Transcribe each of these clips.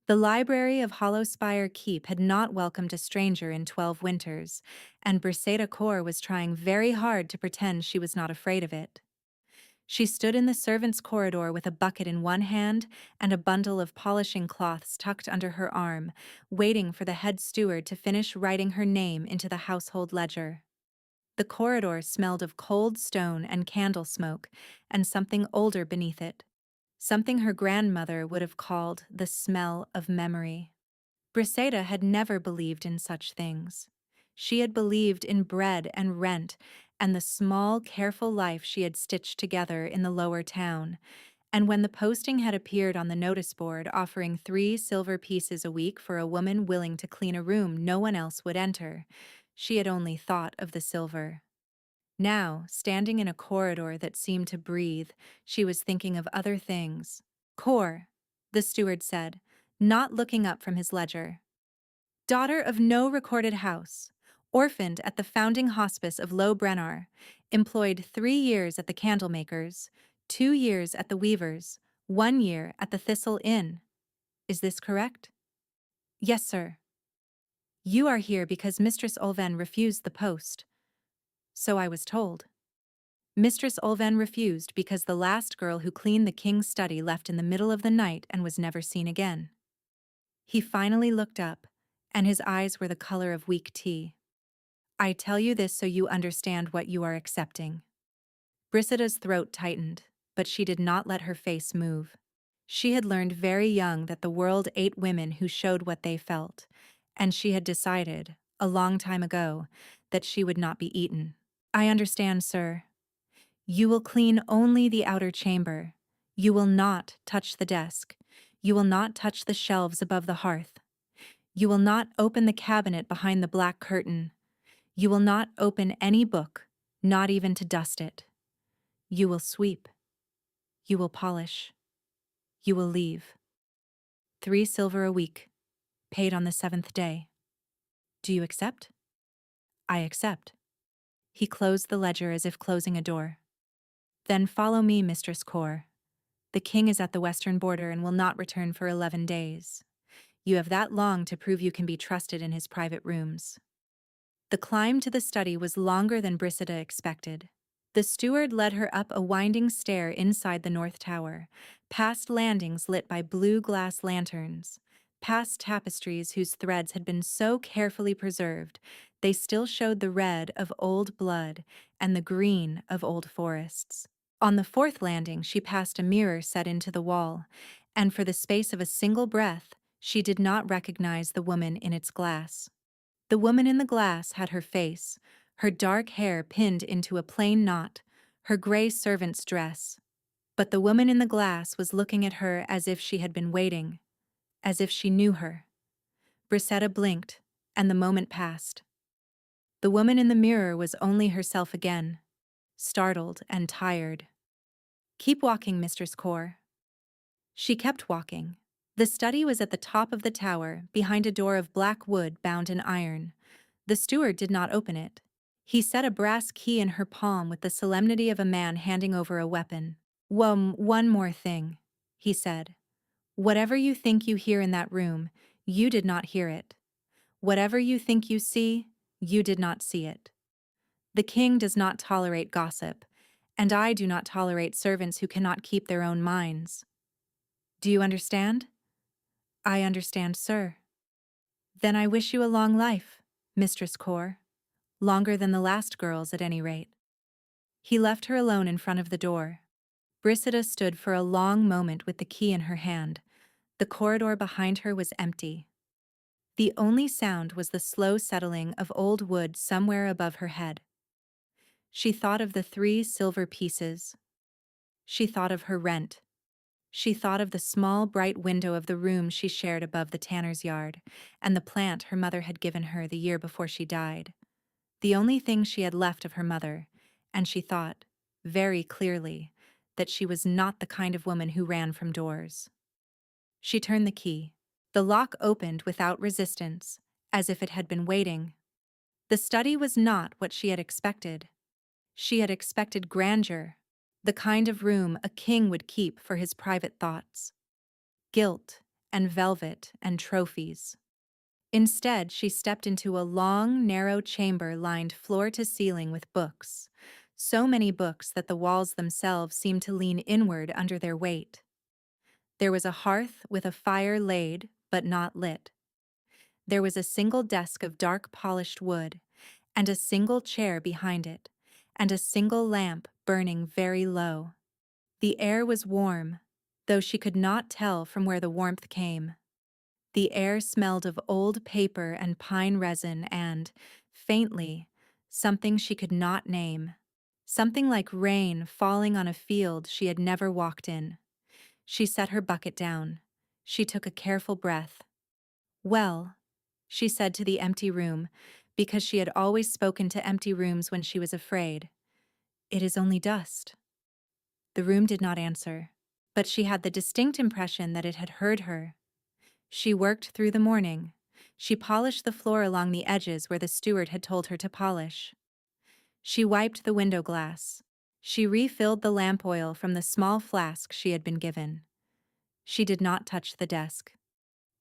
The library of Hollowspire Keep had not welcomed a stranger in 12 winters, and Briseida Kaur was trying very hard to pretend she was not afraid of it. She stood in the servants' corridor with a bucket in one hand and a bundle of polishing cloths tucked under her arm, waiting for the head steward to finish writing her name into the household ledger. The corridor smelled of cold stone and candle smoke, and something older beneath it. Something her grandmother would have called the smell of memory. Briseida had never believed in such things. She had believed in bread and rent and the small, careful life she had stitched together in the lower town, and when the posting had appeared on the notice board offering 3 silver pieces a week for a woman willing to clean a room no one else would enter, she had only thought of the silver. Now, standing in a corridor that seemed to breathe, she was thinking of other things. "Cor," the steward said, not looking up from his ledger. "Daughter of no recorded house, orphaned at the founding hospice of Low Brennar, employed 3 years at the candlemaker's, 2 years at the weaver's, 1 year at the Thistle Inn. Is this correct?" "Yes, sir." "You are here because Mistress Ulven refused the post." "So I was told." Mistress Ulven refused because the last girl who cleaned the king's study left in the middle of the night and was never seen again. He finally looked up, and his eyes were the color of weak tea. "I tell you this so you understand what you are accepting." Brisseda's throat tightened, but she did not let her face move. She had learned very young that the world ate women who showed what they felt, and she had decided, a long time ago, that she would not be eaten. "I understand, sir. You will clean only the outer chamber. You will not touch the desk. You will not touch the shelves above the hearth. You will not open the cabinet behind the black curtain. You will not open any book, not even to dust it. You will sweep. You will polish. You will leave. 3 silver a week, paid on the 7th day. Do you accept?" "I accept." He closed the ledger as if closing a door. "Then follow me, Mistress Kaur. The king is at the western border and will not return for 11 days. You have that long to prove you can be trusted in his private rooms." The climb to the study was longer than Brisida expected. The steward led her up a winding stair inside the north tower, past landings lit by blue glass lanterns, past tapestries whose threads had been so carefully preserved they still showed the red of old blood and the green of old forests. On the 4th landing she passed a mirror set into the wall, and for the space of a single breath she did not recognize the woman in its glass. The woman in the glass had her face, her dark hair pinned into a plain knot, her gray servant's dress. But the woman in the glass was looking at her as if she had been waiting, as if she knew her. Brisetta blinked, and the moment passed. The woman in the mirror was only herself again, startled and tired. "Keep walking, Mistress Kaur." She kept walking. The study was at the top of the tower, behind a door of black wood bound in iron. The steward did not open it. He set a brass key in her palm with the solemnity of a man handing over a weapon. One more thing," he said. "Whatever you think you hear in that room, you did not hear it. Whatever you think you see, you did not see it. The king does not tolerate gossip, and I do not tolerate servants who cannot keep their own minds. Do you understand?" "I understand, sir." "Then I wish you a long life, Mistress Kaur. Longer than the last girl's, at any rate." He left her alone in front of the door. Brisida stood for a long moment with the key in her hand. The corridor behind her was empty. The only sound was the slow settling of old wood somewhere above her head. She thought of the 3 silver pieces. She thought of her rent. She thought of the small, bright window of the room she shared above the tanner's yard, and the plant her mother had given her the year before she died. The only thing she had left of her mother, and she thought, very clearly, that she was not the kind of woman who ran from doors. She turned the key. The lock opened without resistance, as if it had been waiting. The study was not what she had expected. She had expected grandeur, the kind of room a king would keep for his private thoughts. Gilt and velvet and trophies. Instead, she stepped into a long, narrow chamber lined floor to ceiling with books. So many books that the walls themselves seemed to lean inward under their weight. There was a hearth with a fire laid, but not lit. There was a single desk of dark polished wood, and a single chair behind it, and a single lamp burning very low. The air was warm, though she could not tell from where the warmth came. The air smelled of old paper and pine resin and, faintly, something she could not name. Something like rain falling on a field she had never walked in. She set her bucket down. She took a careful breath. "Well," she said to the empty room, because she had always spoken to empty rooms when she was afraid. "It is only dust." The room did not answer, but she had the distinct impression that it had heard her. She worked through the morning. She polished the floor along the edges where the steward had told her to polish. She wiped the window glass. She refilled the lamp oil from the small flask she had been given. She did not touch the desk.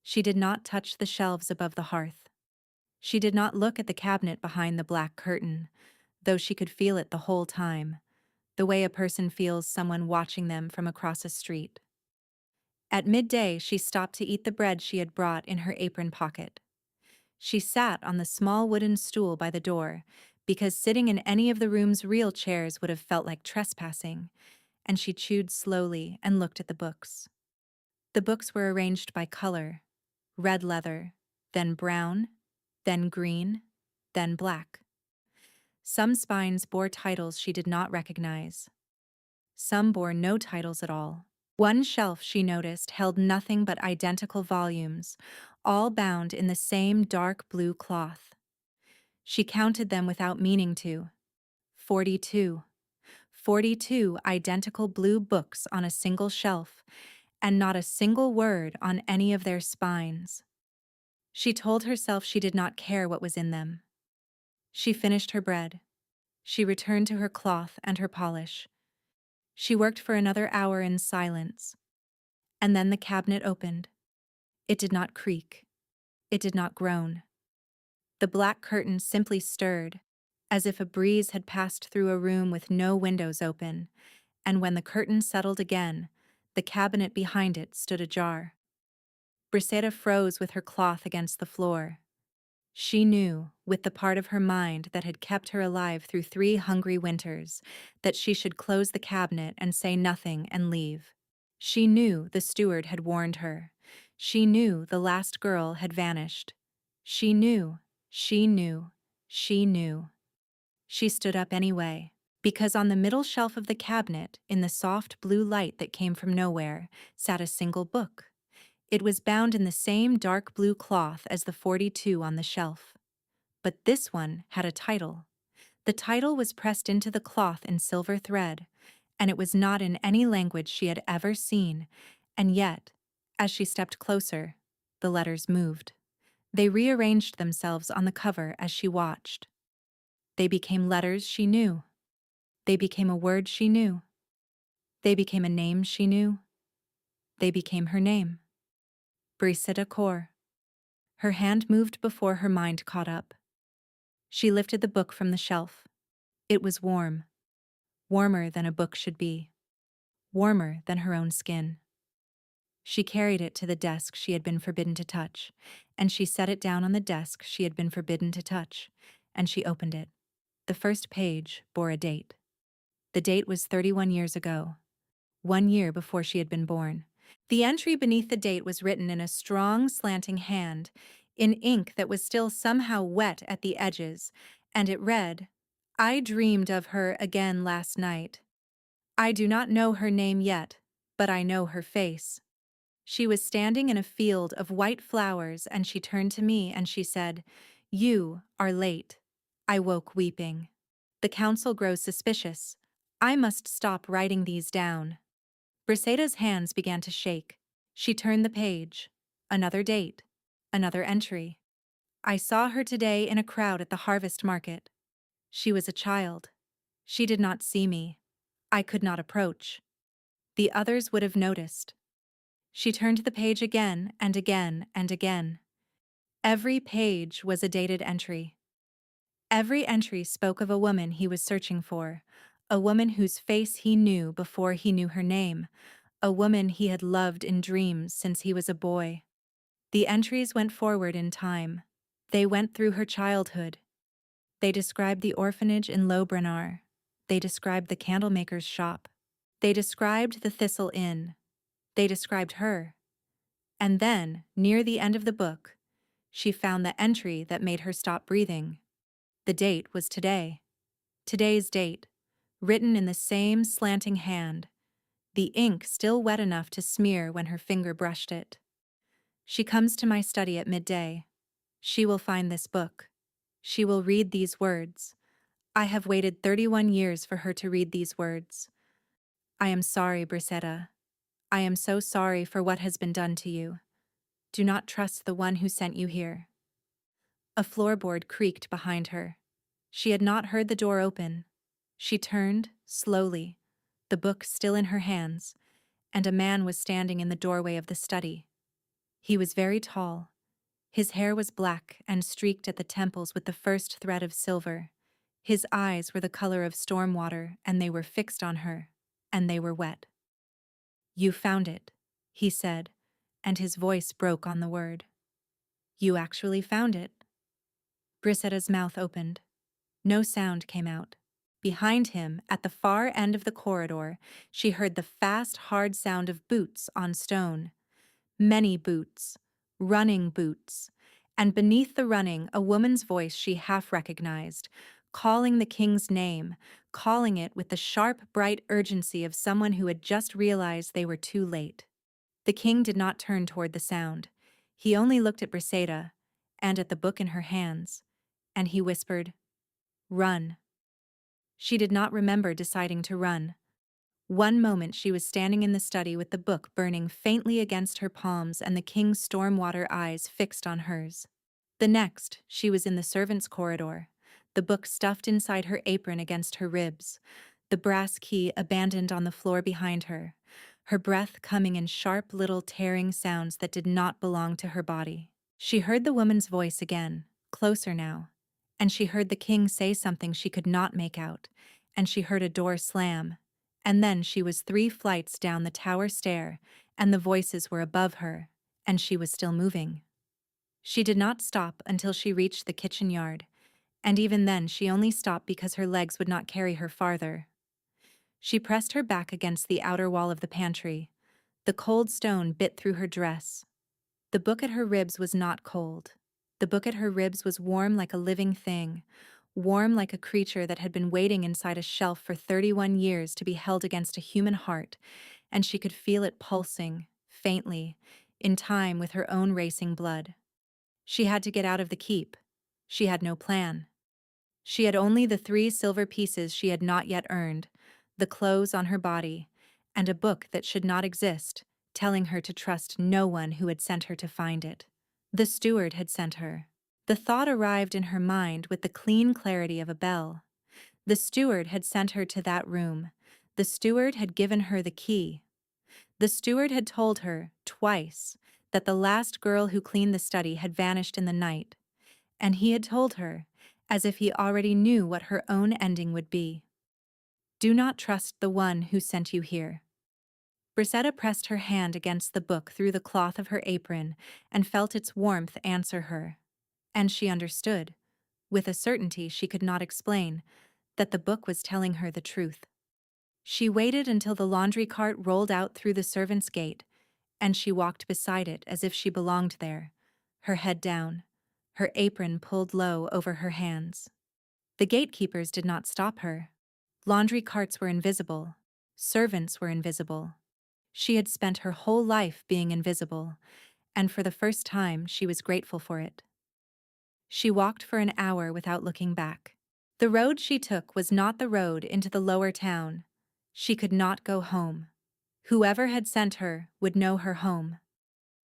She did not touch the shelves above the hearth. She did not look at the cabinet behind the black curtain, though she could feel it the whole time, the way a person feels someone watching them from across a street. At midday, she stopped to eat the bread she had brought in her apron pocket. She sat on the small wooden stool by the door, because sitting in any of the room's real chairs would have felt like trespassing, and she chewed slowly and looked at the books. The books were arranged by color: red leather, then brown, then green, then black. Some spines bore titles she did not recognize. Some bore no titles at all. One shelf, she noticed, held nothing but identical volumes, all bound in the same dark blue cloth. She counted them without meaning to. 42. 42 identical blue books on a single shelf, and not a single word on any of their spines. She told herself she did not care what was in them. She finished her bread. She returned to her cloth and her polish. She worked for another hour in silence. And then the cabinet opened. It did not creak. It did not groan. The black curtain simply stirred, as if a breeze had passed through a room with no windows open, and when the curtain settled again, the cabinet behind it stood ajar. Briseida froze with her cloth against the floor. She knew, with the part of her mind that had kept her alive through 3 hungry winters, that she should close the cabinet and say nothing and leave. She knew the steward had warned her. She knew the last girl had vanished. She knew, she knew, she knew. She stood up anyway, because on the middle shelf of the cabinet, in the soft blue light that came from nowhere, sat a single book. It was bound in the same dark blue cloth as the 42 on the shelf. But this one had a title. The title was pressed into the cloth in silver thread, and it was not in any language she had ever seen, and yet, as she stepped closer, the letters moved. They rearranged themselves on the cover as she watched. They became letters she knew. They became a word she knew. They became a name she knew. They became her name. Briseida Kaur. Her hand moved before her mind caught up. She lifted the book from the shelf. It was warm. Warmer than a book should be. Warmer than her own skin. She carried it to the desk she had been forbidden to touch, and she set it down on the desk she had been forbidden to touch, and she opened it. The first page bore a date. The date was 31 years ago, 1 year before she had been born. The entry beneath the date was written in a strong, slanting hand, in ink that was still somehow wet at the edges, and it read, "I dreamed of her again last night. I do not know her name yet, but I know her face." She was standing in a field of white flowers, and she turned to me and she said, "You are late." I woke weeping. The council grows suspicious. I must stop writing these down. Briseida's hands began to shake. She turned the page. Another date. Another entry. I saw her today in a crowd at the harvest market. She was a child. She did not see me. I could not approach. The others would have noticed. She turned the page again and again and again. Every page was a dated entry. Every entry spoke of a woman he was searching for, a woman whose face he knew before he knew her name, a woman he had loved in dreams since he was a boy. The entries went forward in time. They went through her childhood. They described the orphanage in Lobrenar. They described the candlemaker's shop. They described the Thistle Inn. They described her. And then, near the end of the book, she found the entry that made her stop breathing. The date was today. Today's date, written in the same slanting hand, the ink still wet enough to smear when her finger brushed it. She comes to my study at midday. She will find this book. She will read these words. I have waited 31 years for her to read these words. I am sorry, Brisetta. I am so sorry for what has been done to you. Do not trust the one who sent you here. A floorboard creaked behind her. She had not heard the door open. She turned, slowly, the book still in her hands, and a man was standing in the doorway of the study. He was very tall. His hair was black and streaked at the temples with the first thread of silver. His eyes were the color of storm water, and they were fixed on her, and they were wet. You found it, he said, and his voice broke on the word. You actually found it. Brisetta's mouth opened. No sound came out. Behind him, at the far end of the corridor, she heard the fast, hard sound of boots on stone. Many boots, running boots, and beneath the running, a woman's voice she half recognized, calling the king's name, calling it with the sharp, bright urgency of someone who had just realized they were too late. The king did not turn toward the sound. He only looked at Brisetta, and at the book in her hands, and he whispered, "Run." She did not remember deciding to run. One moment she was standing in the study with the book burning faintly against her palms and the king's storm-water eyes fixed on hers. The next, she was in the servants' corridor, the book stuffed inside her apron against her ribs, the brass key abandoned on the floor behind her, her breath coming in sharp little tearing sounds that did not belong to her body. She heard the woman's voice again, closer now, and she heard the king say something she could not make out, and she heard a door slam, and then she was 3 flights down the tower stair, and the voices were above her, and she was still moving. She did not stop until she reached the kitchen yard, and even then she only stopped because her legs would not carry her farther. She pressed her back against the outer wall of the pantry. The cold stone bit through her dress. The book at her ribs was not cold. The book at her ribs was warm like a living thing, warm like a creature that had been waiting inside a shelf for 31 years to be held against a human heart, and she could feel it pulsing, faintly, in time with her own racing blood. She had to get out of the keep. She had no plan. She had only the 3 silver pieces she had not yet earned, the clothes on her body, and a book that should not exist, telling her to trust no one who had sent her to find it. The steward had sent her. The thought arrived in her mind with the clean clarity of a bell. The steward had sent her to that room. The steward had given her the key. The steward had told her, twice, that the last girl who cleaned the study had vanished in the night, and he had told her, as if he already knew what her own ending would be. Do not trust the one who sent you here. Brisetta pressed her hand against the book through the cloth of her apron and felt its warmth answer her. And she understood, with a certainty she could not explain, that the book was telling her the truth. She waited until the laundry cart rolled out through the servants' gate, and she walked beside it as if she belonged there, her head down, her apron pulled low over her hands. The gatekeepers did not stop her. Laundry carts were invisible. Servants were invisible. She had spent her whole life being invisible, and for the first time she was grateful for it. She walked for an hour without looking back. The road she took was not the road into the lower town. She could not go home. Whoever had sent her would know her home.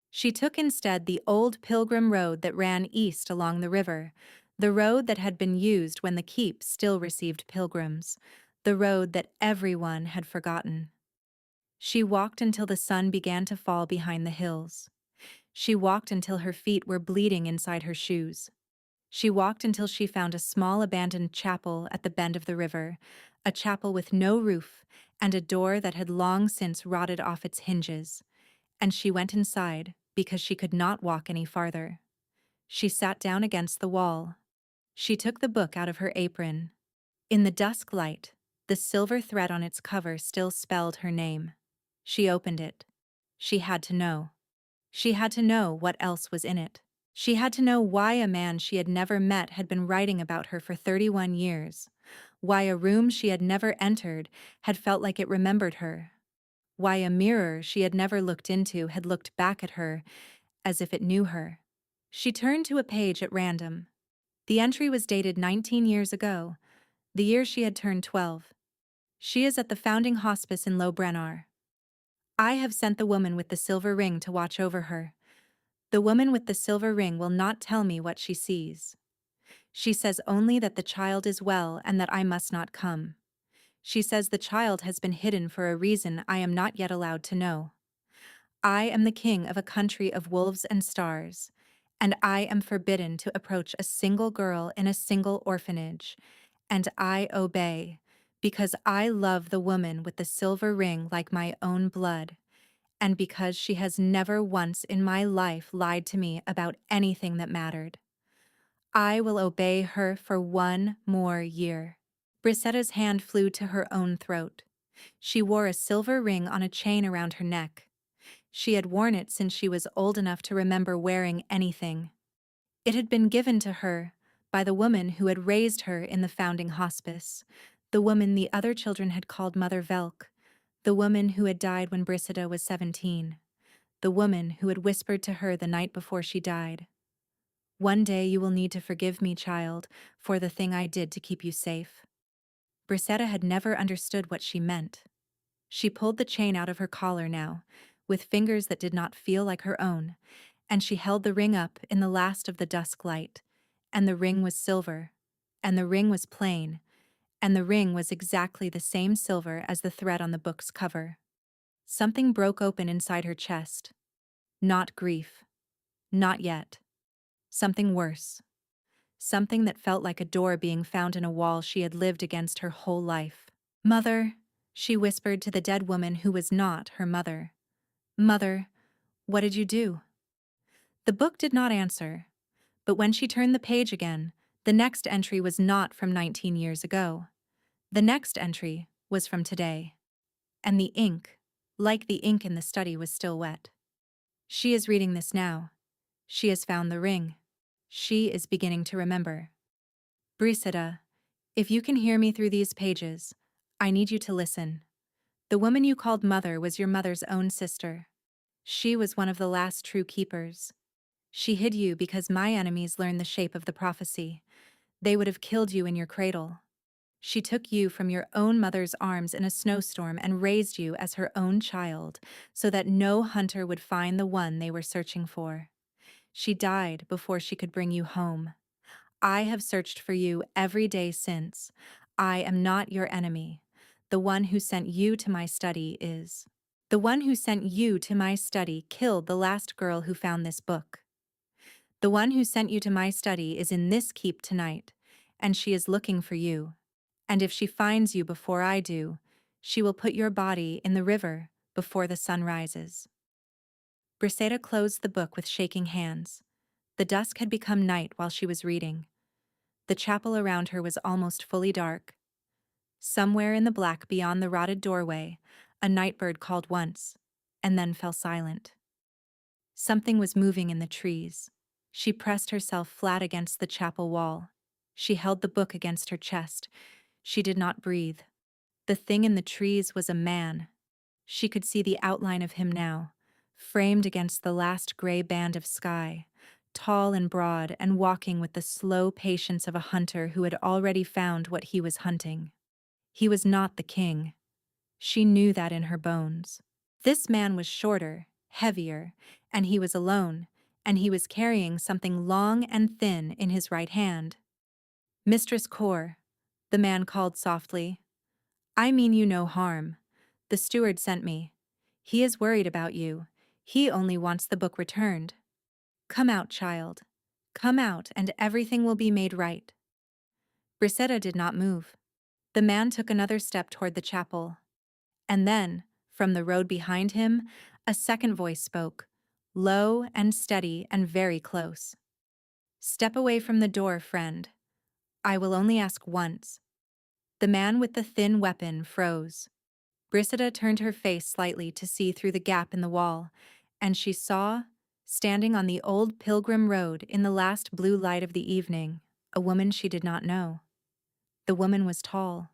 She took instead the old pilgrim road that ran east along the river, the road that had been used when the keep still received pilgrims, the road that everyone had forgotten. She walked until the sun began to fall behind the hills. She walked until her feet were bleeding inside her shoes. She walked until she found a small abandoned chapel at the bend of the river, a chapel with no roof and a door that had long since rotted off its hinges. And she went inside because she could not walk any farther. She sat down against the wall. She took the book out of her apron. In the dusk light, the silver thread on its cover still spelled her name. She opened it. She had to know. She had to know what else was in it. She had to know why a man she had never met had been writing about her for 31 years, why a room she had never entered had felt like it remembered her, why a mirror she had never looked into had looked back at her as if it knew her. She turned to a page at random. The entry was dated 19 years ago, the year she had turned 12. She is at the founding hospice in Lobrennar. I have sent the woman with the silver ring to watch over her. The woman with the silver ring will not tell me what she sees. She says only that the child is well and that I must not come. She says the child has been hidden for a reason I am not yet allowed to know. I am the king of a country of wolves and stars, and I am forbidden to approach a single girl in a single orphanage, and I obey, because I love the woman with the silver ring like my own blood, and because she has never once in my life lied to me about anything that mattered. I will obey her for 1 more year. Brisetta's hand flew to her own throat. She wore a silver ring on a chain around her neck. She had worn it since she was old enough to remember wearing anything. It had been given to her by the woman who had raised her in the founding hospice, the woman the other children had called Mother Velk, the woman who had died when Brisetta was 17, the woman who had whispered to her the night before she died, "One day you will need to forgive me, child, for the thing I did to keep you safe." Brisetta had never understood what she meant. She pulled the chain out of her collar now, with fingers that did not feel like her own, and she held the ring up in the last of the dusk light, and the ring was silver, and the ring was plain, and the ring was exactly the same silver as the thread on the book's cover. Something broke open inside her chest. Not grief. Not yet. Something worse. Something that felt like a door being found in a wall she had lived against her whole life. "Mother," she whispered to the dead woman who was not her mother. "Mother, what did you do?" The book did not answer, but when she turned the page again, the next entry was not from 19 years ago. The next entry was from today. And the ink, like the ink in the study, was still wet. She is reading this now. She has found the ring. She is beginning to remember. "Brisetta, if you can hear me through these pages, I need you to listen. The woman you called mother was your mother's own sister. She was one of the last true keepers. She hid you because my enemies learned the shape of the prophecy. They would have killed you in your cradle. She took you from your own mother's arms in a snowstorm and raised you as her own child, so that no hunter would find the one they were searching for. She died before she could bring you home. I have searched for you every day since. I am not your enemy. The one who sent you to my study is. The one who sent you to my study killed the last girl who found this book. The one who sent you to my study is in this keep tonight, and she is looking for you. And if she finds you before I do, she will put your body in the river before the sun rises." Brisetta closed the book with shaking hands. The dusk had become night while she was reading. The chapel around her was almost fully dark. Somewhere in the black beyond the rotted doorway, a nightbird called once, and then fell silent. Something was moving in the trees. She pressed herself flat against the chapel wall. She held the book against her chest. She did not breathe. The thing in the trees was a man. She could see the outline of him now, framed against the last gray band of sky, tall and broad and walking with the slow patience of a hunter who had already found what he was hunting. He was not the king. She knew that in her bones. This man was shorter, heavier, and he was alone, and he was carrying something long and thin in his right hand. "Mistress Kaur," the man called softly, "I mean you no harm. The steward sent me. He is worried about you. He only wants the book returned. Come out, child. Come out, and everything will be made right. Brisetta did not move. The man took another step toward the chapel. And then, from the road behind him, a second voice spoke, low and steady and very close. Step away from the door, friend. I will only ask once. The man with the thin weapon froze. Brisetta turned her face slightly to see through the gap in the wall, and she saw, standing on the old pilgrim road in the last blue light of the evening, a woman she did not know. The woman was tall.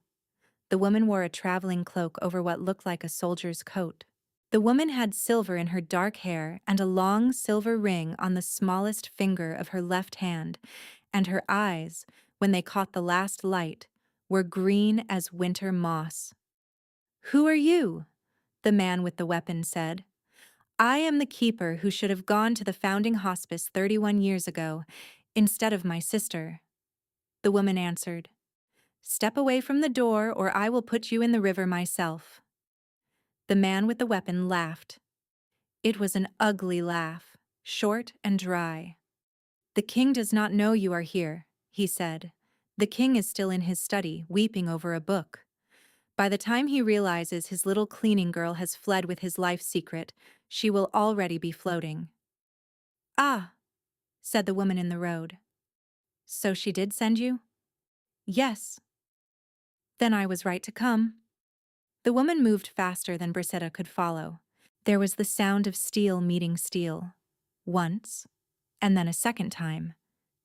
The woman wore a traveling cloak over what looked like a soldier's coat. The woman had silver in her dark hair and a long silver ring on the smallest finger of her left hand, and her eyes, when they caught the last light, were green as winter moss. "Who are you?" the man with the weapon said. "I am the keeper who should have gone to the founding hospice 31 years ago, instead of my sister." The woman answered, "Step away from the door or I will put you in the river myself." The man with the weapon laughed. It was an ugly laugh, short and dry. "The king does not know you are here," he said. "The king is still in his study, weeping over a book. By the time he realizes his little cleaning girl has fled with his life secret, she will already be floating." "Ah," said the woman in the road. "So she did send you?" "Yes." "Then I was right to come." The woman moved faster than Brisetta could follow. There was the sound of steel meeting steel. Once, and then a second time,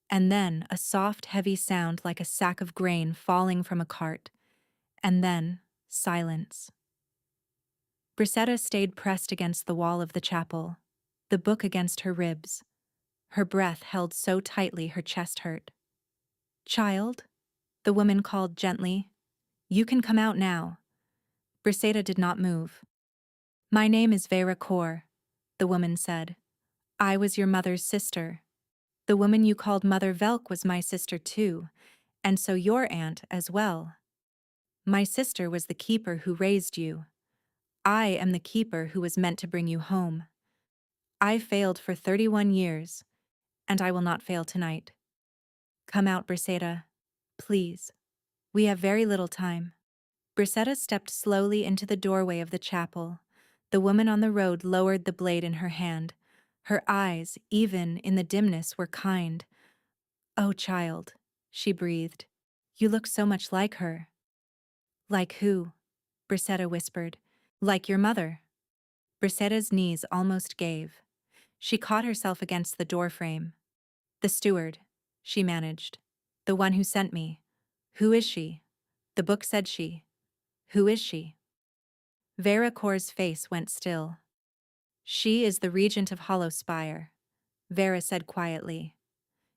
and then a soft, heavy sound like a sack of grain falling from a cart, and then silence. Brisetta stayed pressed against the wall of the chapel, the book against her ribs, her breath held so tightly her chest hurt. "Child," the woman called gently, "you can come out now." Brisetta did not move. "My name is Vera Kaur," the woman said. "I was your mother's sister. The woman you called Mother Velk was my sister too, and so your aunt as well. My sister was the keeper who raised you. I am the keeper who was meant to bring you home. I failed for 31 years, and I will not fail tonight. Come out, Brisetta. Please. We have very little time." Brisetta stepped slowly into the doorway of the chapel. The woman on the road lowered the blade in her hand. Her eyes, even in the dimness, were kind. "Oh, child," she breathed. "You look so much like her." "Like who?" Brisetta whispered. "Like your mother." Brisetta's knees almost gave. She caught herself against the doorframe. "The steward," she managed. "The one who sent me. Who is she? The book said she. Who is she?" Vera Kaur's face went still. "She is the regent of Hollowspire," Vera said quietly.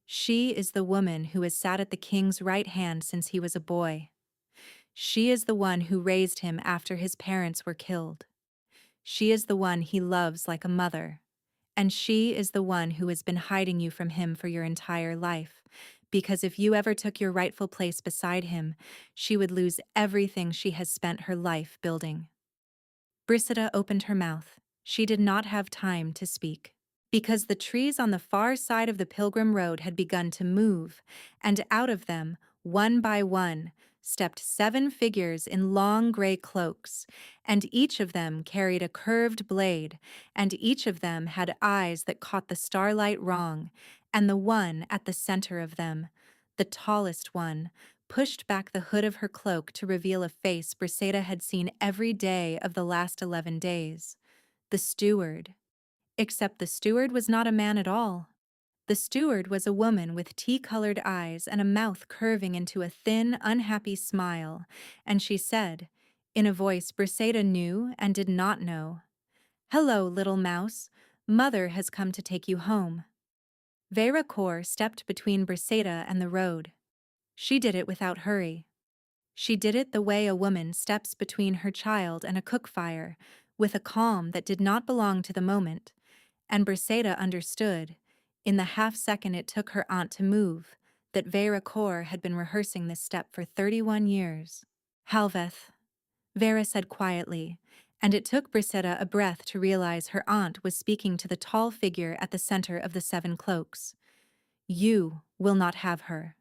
"She is the woman who has sat at the king's right hand since he was a boy. She is the one who raised him after his parents were killed. She is the one he loves like a mother. And she is the one who has been hiding you from him for your entire life, because if you ever took your rightful place beside him, she would lose everything she has spent her life building." Brisetta opened her mouth. She did not have time to speak, because the trees on the far side of the pilgrim road had begun to move, and out of them, one by one, stepped 7 figures in long gray cloaks, and each of them carried a curved blade, and each of them had eyes that caught the starlight wrong, and the one at the center of them, the tallest one, pushed back the hood of her cloak to reveal a face Brisetta had seen every day of the last 11 days. The steward. Except the steward was not a man at all. The steward was a woman with tea-colored eyes and a mouth curving into a thin, unhappy smile, and she said, in a voice Brisetta knew and did not know, "Hello, little mouse. Mother has come to take you home." Vera Kaur stepped between Brisetta and the road. She did it without hurry. She did it the way a woman steps between her child and a cook fire, with a calm that did not belong to the moment, and Brisetta understood, in the half-second it took her aunt to move, that Vera Kaur had been rehearsing this step for 31 years. "Halveth," Vera said quietly, and it took Brisetta a breath to realize her aunt was speaking to the tall figure at the center of the 7 cloaks. "You will not have her."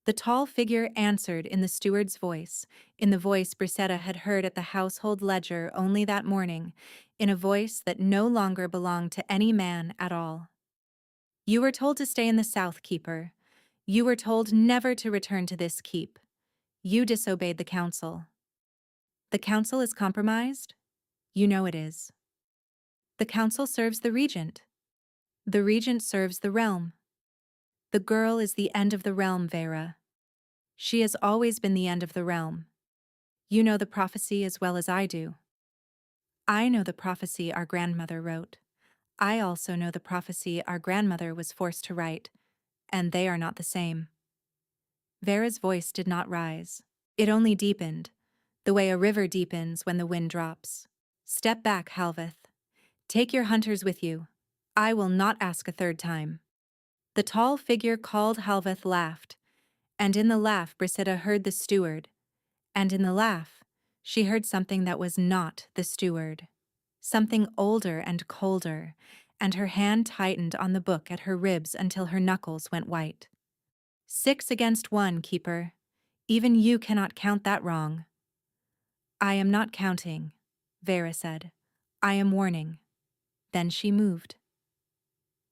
The tall figure answered in the steward's voice, in the voice Brisetta had heard at the household ledger only that morning, in a voice that no longer belonged to any man at all. "You were told to stay in the south, keeper. You were told never to return to this keep. You disobeyed the council." "The council is compromised?" "You know it is." "The council serves the regent." "The regent serves the realm." "The girl is the end of the realm, Vera. She has always been the end of the realm. You know the prophecy as well as I do." "I know the prophecy our grandmother wrote. I also know the prophecy our grandmother was forced to write, and they are not the same." Vera's voice did not rise. It only deepened, the way a river deepens when the wind drops. "Step back, Halveth. Take your hunters with you. I will not ask a third time." The tall figure called Halveth laughed, and in the laugh Brisetta heard the steward, and in the laugh she heard something that was not the steward, something older and colder, and her hand tightened on the book at her ribs until her knuckles went white. 6 against 1, keeper. Even you cannot count that wrong." "I am not counting," Vera said. "I am warning." Then she moved.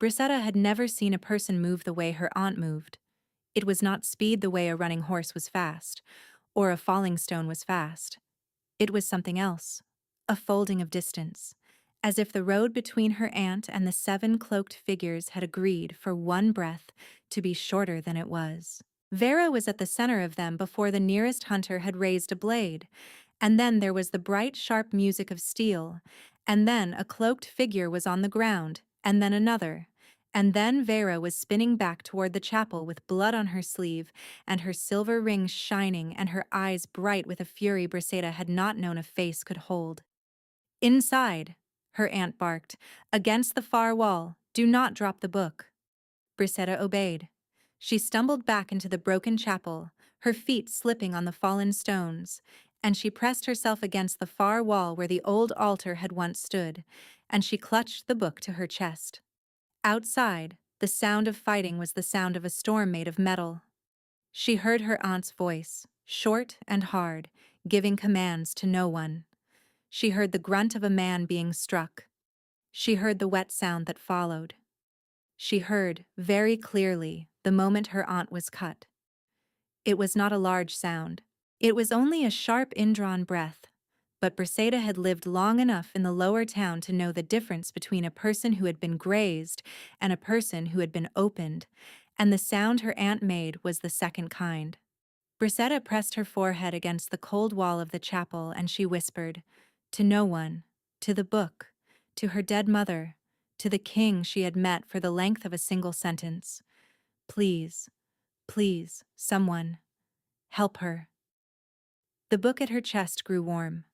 Brisetta had never seen a person move the way her aunt moved. It was not speed the way a running horse was fast, or a falling stone was fast. It was something else, a folding of distance, as if the road between her aunt and the 7 cloaked figures had agreed for one breath to be shorter than it was. Vera was at the center of them before the nearest hunter had raised a blade, and then there was the bright, sharp music of steel, and then a cloaked figure was on the ground, and then another, and then Vera was spinning back toward the chapel with blood on her sleeve and her silver rings shining and her eyes bright with a fury Brisetta had not known a face could hold. "Inside," her aunt barked, "against the far wall. Do not drop the book." Brisetta obeyed. She stumbled back into the broken chapel, her feet slipping on the fallen stones, and she pressed herself against the far wall where the old altar had once stood, and she clutched the book to her chest. Outside, the sound of fighting was the sound of a storm made of metal. She heard her aunt's voice, short and hard, giving commands to no one. She heard the grunt of a man being struck. She heard the wet sound that followed. She heard, very clearly, the moment her aunt was cut. It was not a large sound. It was only a sharp indrawn breath, but Brisetta had lived long enough in the lower town to know the difference between a person who had been grazed and a person who had been opened, and the sound her aunt made was the second kind. Brisetta pressed her forehead against the cold wall of the chapel and she whispered, to no one, to the book, to her dead mother, to the king she had met for the length of a single sentence. "Please, please, someone, help her." The book at her chest grew warm.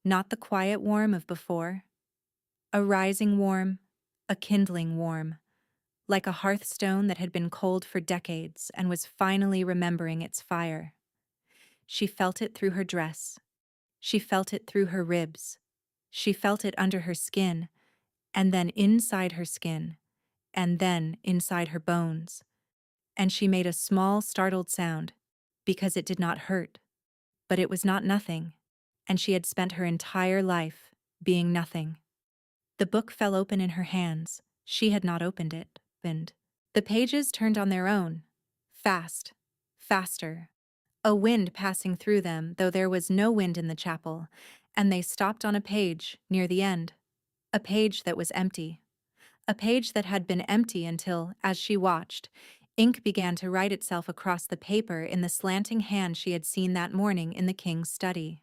Not the quiet warm of before. A rising warm, a kindling warm, like a hearthstone that had been cold for decades and was finally remembering its fire. She felt it through her dress. She felt it through her ribs. She felt it under her skin, and then inside her skin, and then inside her bones. And she made a small, startled sound, because it did not hurt. But it was not nothing, and she had spent her entire life being nothing. The book fell open in her hands. She had not opened it. The pages turned on their own. Fast. Faster. A wind passing through them, though there was no wind in the chapel, and they stopped on a page, near the end. A page that was empty. A page that had been empty until, as she watched, ink began to write itself across the paper in the slanting hand she had seen that morning in the king's study.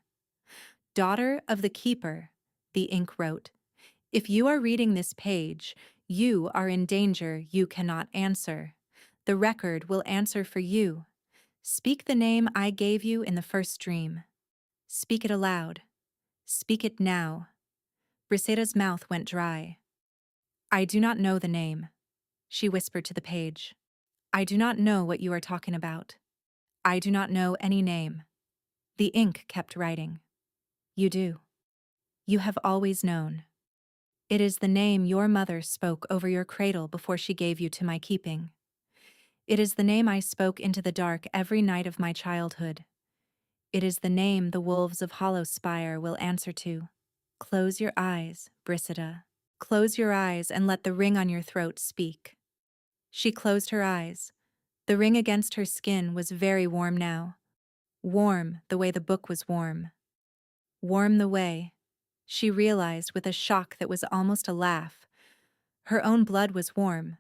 "Daughter of the keeper," the ink wrote. "If you are reading this page, you are in danger you cannot answer. The record will answer for you. Speak the name I gave you in the first dream. Speak it aloud. Speak it now." Brisetta's mouth went dry. "I do not know the name," she whispered to the page. "I do not know what you are talking about. I do not know any name." The ink kept writing. "You do." You have always known. It is the name your mother spoke over your cradle before she gave you to my keeping. It is the name I spoke into the dark every night of my childhood. It is the name the wolves of Hollow Spire will answer to. Close your eyes, Brissida. Close your eyes and let the ring on your throat speak. She closed her eyes. The ring against her skin was very warm now. Warm the way the book was warm. Warm the way, she realized with a shock that was almost a laugh. Her own blood was warm.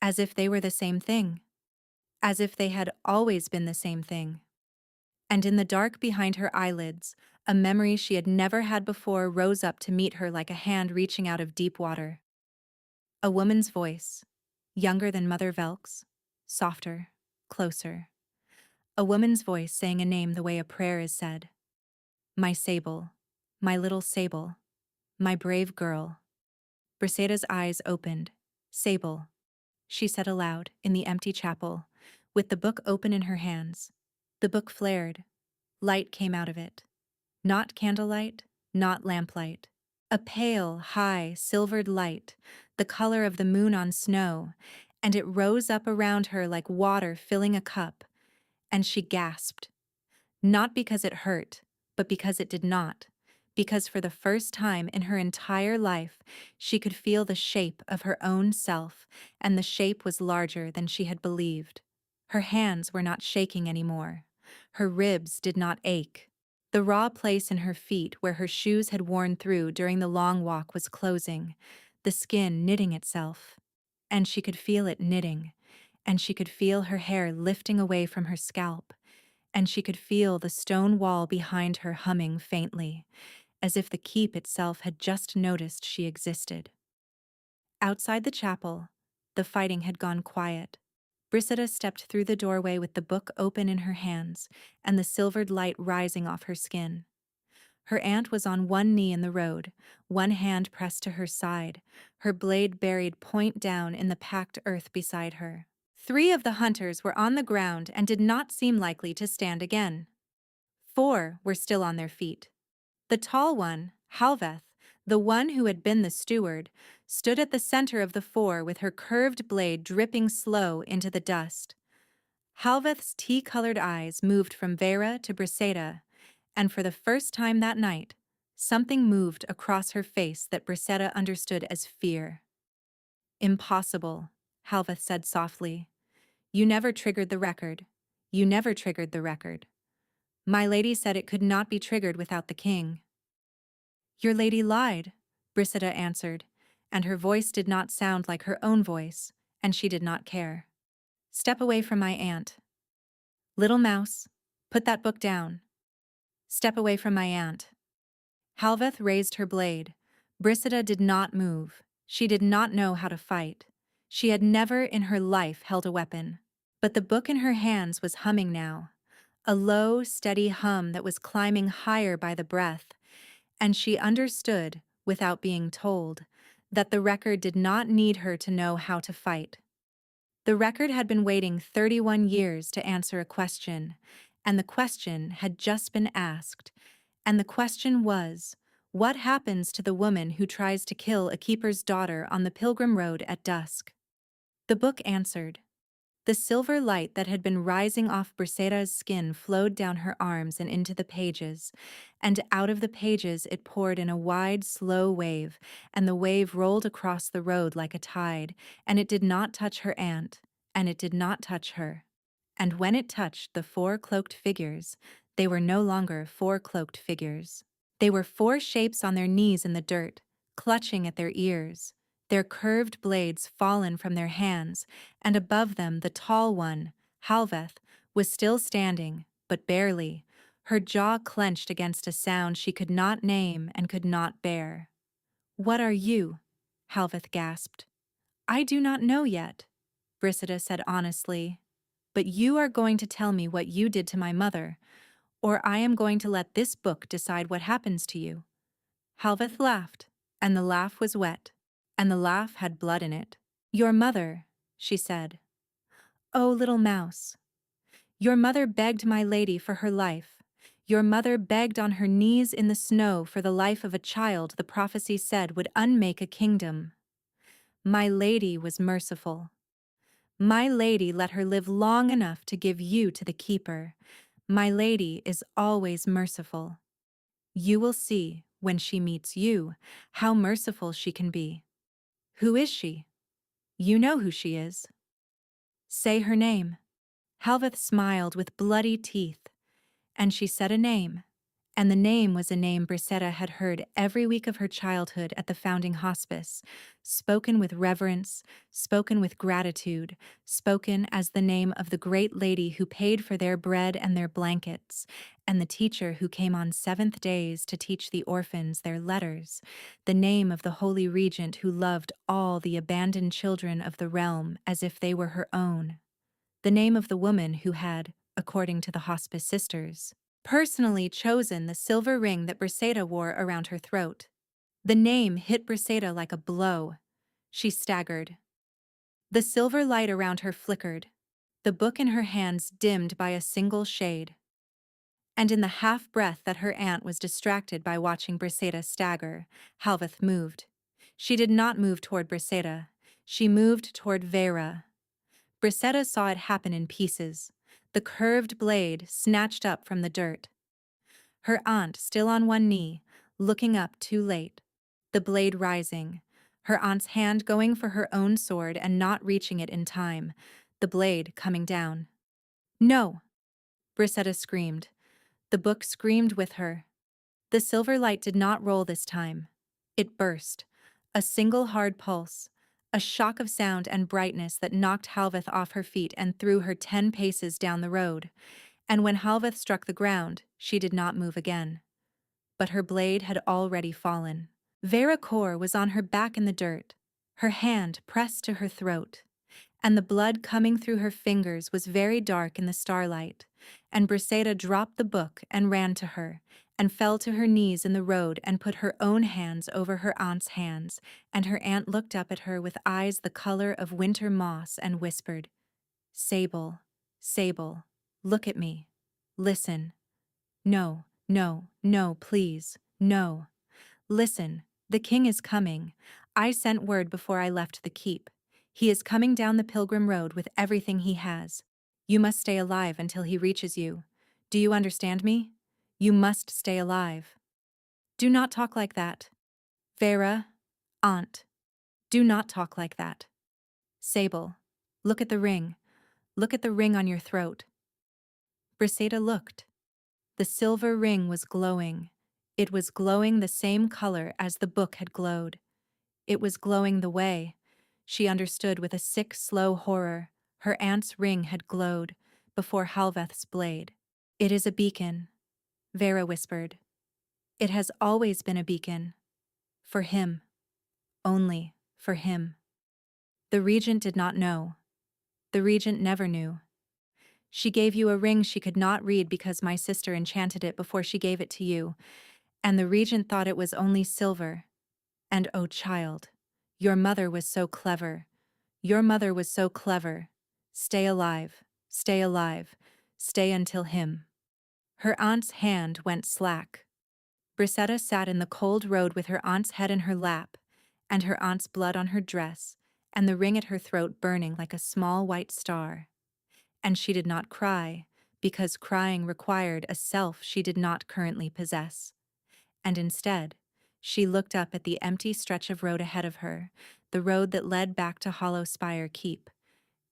As if they were the same thing. As if they had always been the same thing. And in the dark behind her eyelids, a memory she had never had before rose up to meet her like a hand reaching out of deep water. A woman's voice, younger than Mother Velk's, softer, closer. A woman's voice saying a name the way a prayer is said. My Sable, my little Sable, my brave girl. Briseda's eyes opened. Sable, she said aloud in the empty chapel, with the book open in her hands. The book flared. Light came out of it. Not candlelight, not lamplight. A pale, high, silvered light, the color of the moon on snow, and it rose up around her like water filling a cup, and she gasped. Not because it hurt, but because it did not. Because for the first time in her entire life, she could feel the shape of her own self, and the shape was larger than she had believed. Her hands were not shaking anymore. Her ribs did not ache. The raw place in her feet where her shoes had worn through during the long walk was closing, the skin knitting itself. And she could feel it knitting, and she could feel her hair lifting away from her scalp, and she could feel the stone wall behind her humming faintly, as if the keep itself had just noticed she existed. Outside the chapel, the fighting had gone quiet. Brissida stepped through the doorway with the book open in her hands and the silvered light rising off her skin. Her aunt was on one knee in the road, one hand pressed to her side, her blade buried point down in the packed earth beside her. 3 of the hunters were on the ground and did not seem likely to stand again. 4 were still on their feet. The tall one, Halveth, the one who had been the steward, stood at the center of the 4 with her curved blade dripping slow into the dust. Halveth's tea-colored eyes moved from Vera to Brissida, and for the first time that night, something moved across her face that Brissida understood as fear. Impossible, Halveth said softly. You never triggered the record. You never triggered the record. My lady said it could not be triggered without the king. Your lady lied, Brissida answered, and her voice did not sound like her own voice, and she did not care. Step away from my aunt. Little mouse, put that book down. Step away from my aunt. Halveth raised her blade. Brissida did not move. She did not know how to fight. She had never in her life held a weapon. But the book in her hands was humming now, a low, steady hum that was climbing higher by the breath, and she understood, without being told, that the record did not need her to know how to fight. The record had been waiting 31 years to answer a question, and the question had just been asked, and the question was, what happens to the woman who tries to kill a keeper's daughter on the pilgrim road at dusk? The book answered. The silver light that had been rising off Briseda's skin flowed down her arms and into the pages, and out of the pages it poured in a wide, slow wave, and the wave rolled across the road like a tide, and it did not touch her aunt, and it did not touch her. And when it touched the 4 cloaked figures, they were no longer 4 cloaked figures. They were 4 shapes on their knees in the dirt, clutching at their ears, their curved blades fallen from their hands, and above them the tall one, Halveth, was still standing, but barely, her jaw clenched against a sound she could not name and could not bear. What are you? Halveth gasped. I do not know yet, Brissida said honestly, but you are going to tell me what you did to my mother, or I am going to let this book decide what happens to you. Halveth laughed, and the laugh was wet, and the laugh had blood in it. Your mother, she said. Oh, little mouse. Your mother begged my lady for her life. Your mother begged on her knees in the snow for the life of a child the prophecy said would unmake a kingdom. My lady was merciful. My lady let her live long enough to give you to the keeper. My lady is always merciful. You will see, when she meets you, how merciful she can be. Who is she? You know who she is. Say her name. Halveth smiled with bloody teeth, and she said a name. And the name was a name Brisetta had heard every week of her childhood at the founding hospice, spoken with reverence, spoken with gratitude, spoken as the name of the great lady who paid for their bread and their blankets, and the teacher who came on seventh days to teach the orphans their letters, the name of the holy regent who loved all the abandoned children of the realm as if they were her own, the name of the woman who had, according to the hospice sisters, personally chosen the silver ring that Brisetta wore around her throat. The name hit Brisetta like a blow. She staggered. The silver light around her flickered, the book in her hands dimmed by a single shade. And in the half-breath that her aunt was distracted by watching Brisetta stagger, Halveth moved. She did not move toward Brisetta. She moved toward Vera. Brisetta saw it happen in pieces, the curved blade snatched up from the dirt. Her aunt still on one knee, looking up too late, the blade rising, her aunt's hand going for her own sword and not reaching it in time, the blade coming down. No! Brisetta screamed. The book screamed with her. The silver light did not roll this time. It burst. A single hard pulse. A shock of sound and brightness that knocked Halveth off her feet and threw her 10 paces down the road. And when Halveth struck the ground, she did not move again. But her blade had already fallen. Vera Kor was on her back in the dirt, her hand pressed to her throat, and the blood coming through her fingers was very dark in the starlight, and Brisetta dropped the book and ran to her, and fell to her knees in the road and put her own hands over her aunt's hands, and her aunt looked up at her with eyes the color of winter moss and whispered, "Sable, Sable, look at me. Listen. No, no, no, please, no. Listen, the king is coming. I sent word before I left the keep. He is coming down the pilgrim road with everything he has. You must stay alive until he reaches you. Do you understand me? You must stay alive. Do not talk like that. Vera, aunt, do not talk like that. Sable, look at the ring. Look at the ring on your throat." Brisetta looked. The silver ring was glowing. It was glowing the same color as the book had glowed. It was glowing the way, she understood with a sick, slow horror, her aunt's ring had glowed before Halveth's blade. "It is a beacon," Vera whispered. "It has always been a beacon. For him. Only for him." The regent did not know. The regent never knew. "She gave you a ring she could not read because my sister enchanted it before she gave it to you, and the regent thought it was only silver. And oh child, your mother was so clever. Your mother was so clever. Stay alive, stay alive, stay until him." Her aunt's hand went slack. Brisetta sat in the cold road with her aunt's head in her lap, and her aunt's blood on her dress, and the ring at her throat burning like a small white star. And she did not cry, because crying required a self she did not currently possess. And instead, she looked up at the empty stretch of road ahead of her, the road that led back to Hollow Spire Keep,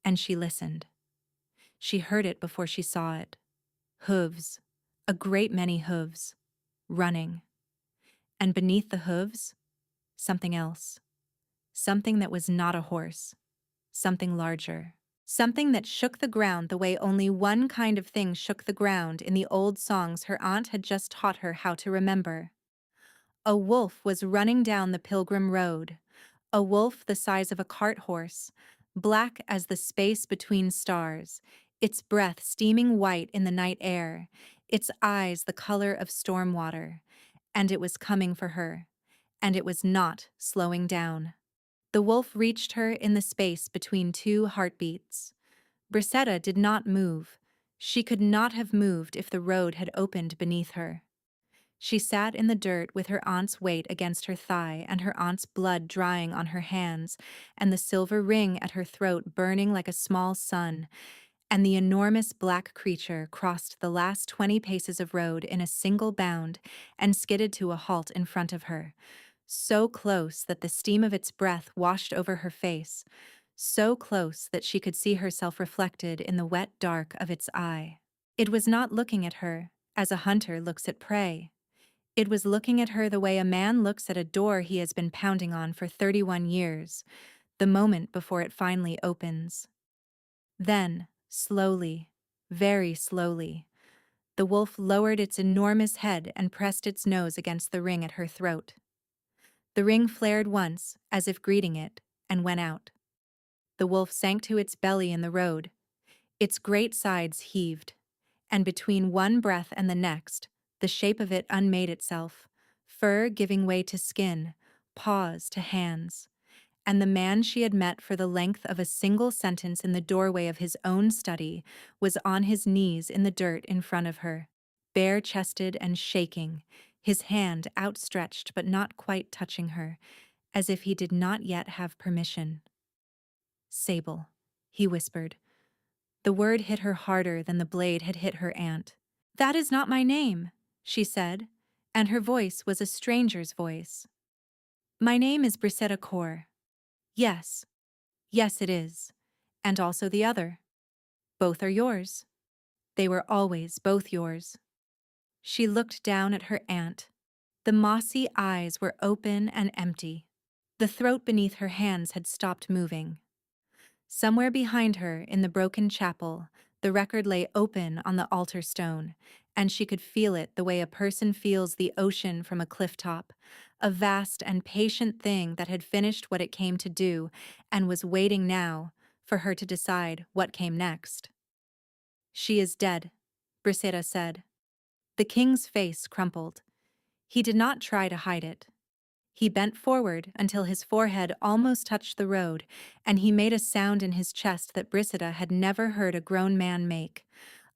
and she listened. She heard it before she saw it. Hooves, a great many hooves, running. And beneath the hooves, something else. Something that was not a horse. Something larger. Something that shook the ground the way only one kind of thing shook the ground in the old songs her aunt had just taught her how to remember. A wolf was running down the pilgrim road, a wolf the size of a cart horse, black as the space between stars, its breath steaming white in the night air, its eyes the color of storm water, and it was coming for her, and it was not slowing down. The wolf reached her in the space between two heartbeats. Brisetta did not move. She could not have moved if the road had opened beneath her. She sat in the dirt with her aunt's weight against her thigh and her aunt's blood drying on her hands and the silver ring at her throat burning like a small sun, and the enormous black creature crossed the last 20 paces of road in a single bound and skidded to a halt in front of her, so close that the steam of its breath washed over her face, so close that she could see herself reflected in the wet dark of its eye. It was not looking at her, as a hunter looks at prey. It was looking at her the way a man looks at a door he has been pounding on for 31 years, the moment before it finally opens. Then, slowly, very slowly, the wolf lowered its enormous head and pressed its nose against the ring at her throat. The ring flared once, as if greeting it, and went out. The wolf sank to its belly in the road. Its great sides heaved, and between one breath and the next, the shape of it unmade itself, fur giving way to skin, paws to hands. And the man she had met for the length of a single sentence in the doorway of his own study was on his knees in the dirt in front of her, bare-chested and shaking, his hand outstretched but not quite touching her, as if he did not yet have permission. "Sable," he whispered. The word hit her harder than the blade had hit her aunt. "That is not my name," she said, and her voice was a stranger's voice. "My name is Brissetta Core." "Yes. Yes, it is. And also the other. Both are yours. They were always both yours." She looked down at her aunt. The mossy eyes were open and empty. The throat beneath her hands had stopped moving. Somewhere behind her, in the broken chapel, the record lay open on the altar stone, and she could feel it the way a person feels the ocean from a cliff top, a vast and patient thing that had finished what it came to do and was waiting now for her to decide what came next. "She is dead," Brissetta said. The king's face crumpled. He did not try to hide it. He bent forward until his forehead almost touched the road, and he made a sound in his chest that Brissetta had never heard a grown man make,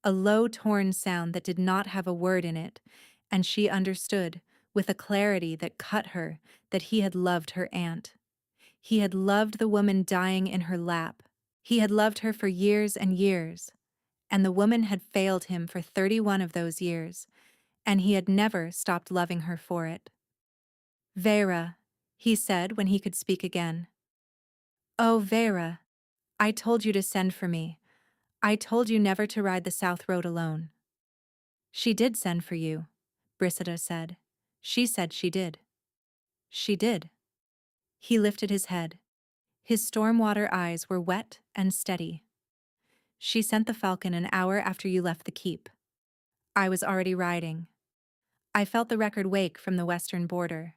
a low, torn sound that did not have a word in it, and she understood, with a clarity that cut her, that he had loved her aunt. He had loved the woman dying in her lap. He had loved her for years and years, and the woman had failed him for 31 of those years, and he had never stopped loving her for it. "Vera," he said when he could speak again. "Oh, Vera, I told you to send for me. I told you never to ride the South Road alone." "She did send for you," Brissetta said. "She said she did." "She did." He lifted his head. His stormwater eyes were wet and steady. "She sent the falcon an hour after you left the keep. I was already riding. I felt the record wake from the western border.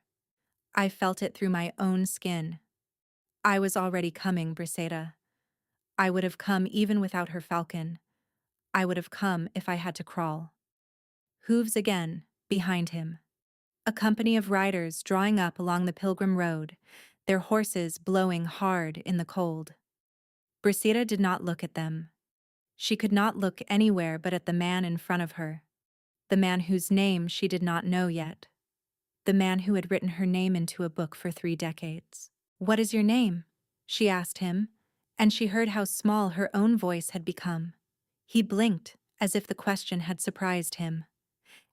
I felt it through my own skin. I was already coming, Brissetta. I would have come even without her falcon. I would have come if I had to crawl." Hooves again, behind him. A company of riders drawing up along the pilgrim road, their horses blowing hard in the cold. Brissetta did not look at them. She could not look anywhere but at the man in front of her, the man whose name she did not know yet, the man who had written her name into a book for 3 decades. "What is your name?" she asked him, and she heard how small her own voice had become. He blinked, as if the question had surprised him.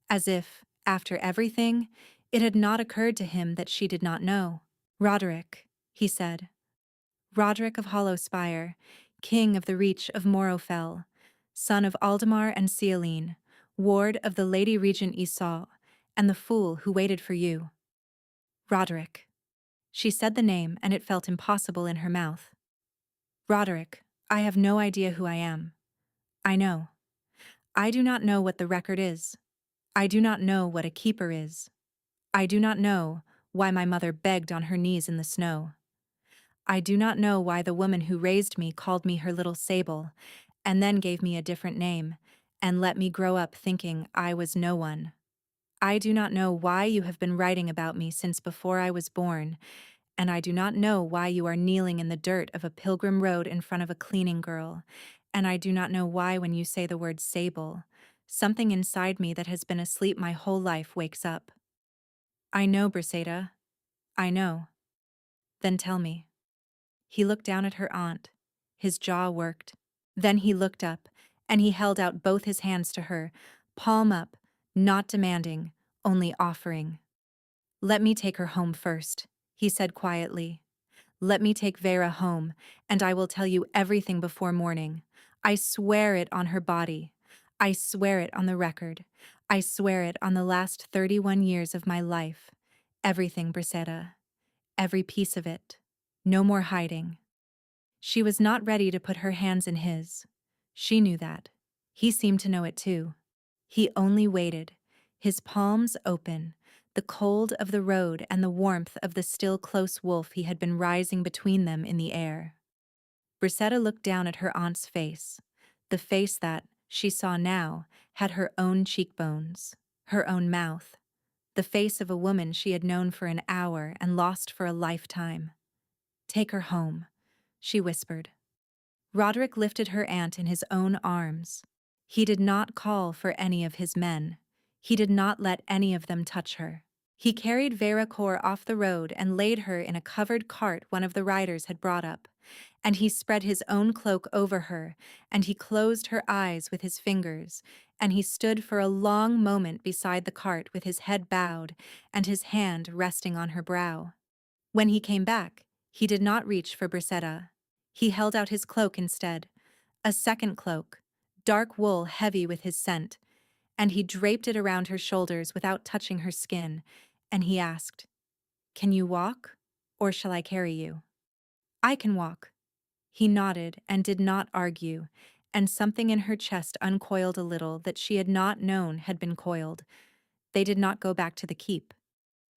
As if, after everything, it had not occurred to him that she did not know. "Roderick," he said. "Roderick of Hollowspire, king of the reach of Morrowfell, son of Aldemar and Cealine, ward of the Lady Regent Esau, and the fool who waited for you." "Roderick." She said the name, and it felt impossible in her mouth. "Roderick, I have no idea who I am. I know. I do not know what the record is. I do not know what a keeper is. I do not know why my mother begged on her knees in the snow. I do not know why the woman who raised me called me her little Sable, and then gave me a different name, and let me grow up thinking I was no one. I do not know why you have been writing about me since before I was born, and I do not know why you are kneeling in the dirt of a pilgrim road in front of a cleaning girl, And I do not know why when you say the word sable, something inside me that has been asleep my whole life wakes up. I know, Briseda. I know. Then tell me. He looked down at her aunt. His jaw worked. Then he looked up, and he held out both his hands to her, palm up, not demanding, only offering. Let me take her home first, he said quietly. Let me take Vera home, and I will tell you everything before morning. I swear it on her body. I swear it on the record. I swear it on the last 31 years of my life. Everything, Brisetta. Every piece of it. No more hiding. She was not ready to put her hands in his. She knew that. He seemed to know it too. He only waited, his palms open, the cold of the road and the warmth of the still close wolf he had been rising between them in the air. Brisetta looked down at her aunt's face, the face that, she saw now, had her own cheekbones, her own mouth, the face of a woman she had known for an hour and lost for a lifetime. Take her home, she whispered. Roderick lifted her aunt in his own arms. He did not call for any of his men. He did not let any of them touch her. He carried Vera Kaur off the road and laid her in a covered cart one of the riders had brought up, and he spread his own cloak over her, and he closed her eyes with his fingers, and he stood for a long moment beside the cart with his head bowed and his hand resting on her brow. When he came back, he did not reach for Brisetta. He held out his cloak instead, a second cloak, dark wool heavy with his scent, and he draped it around her shoulders without touching her skin, and he asked, "Can you walk, or shall I carry you?" "I can walk." He nodded and did not argue, and something in her chest uncoiled a little that she had not known had been coiled. They did not go back to the keep.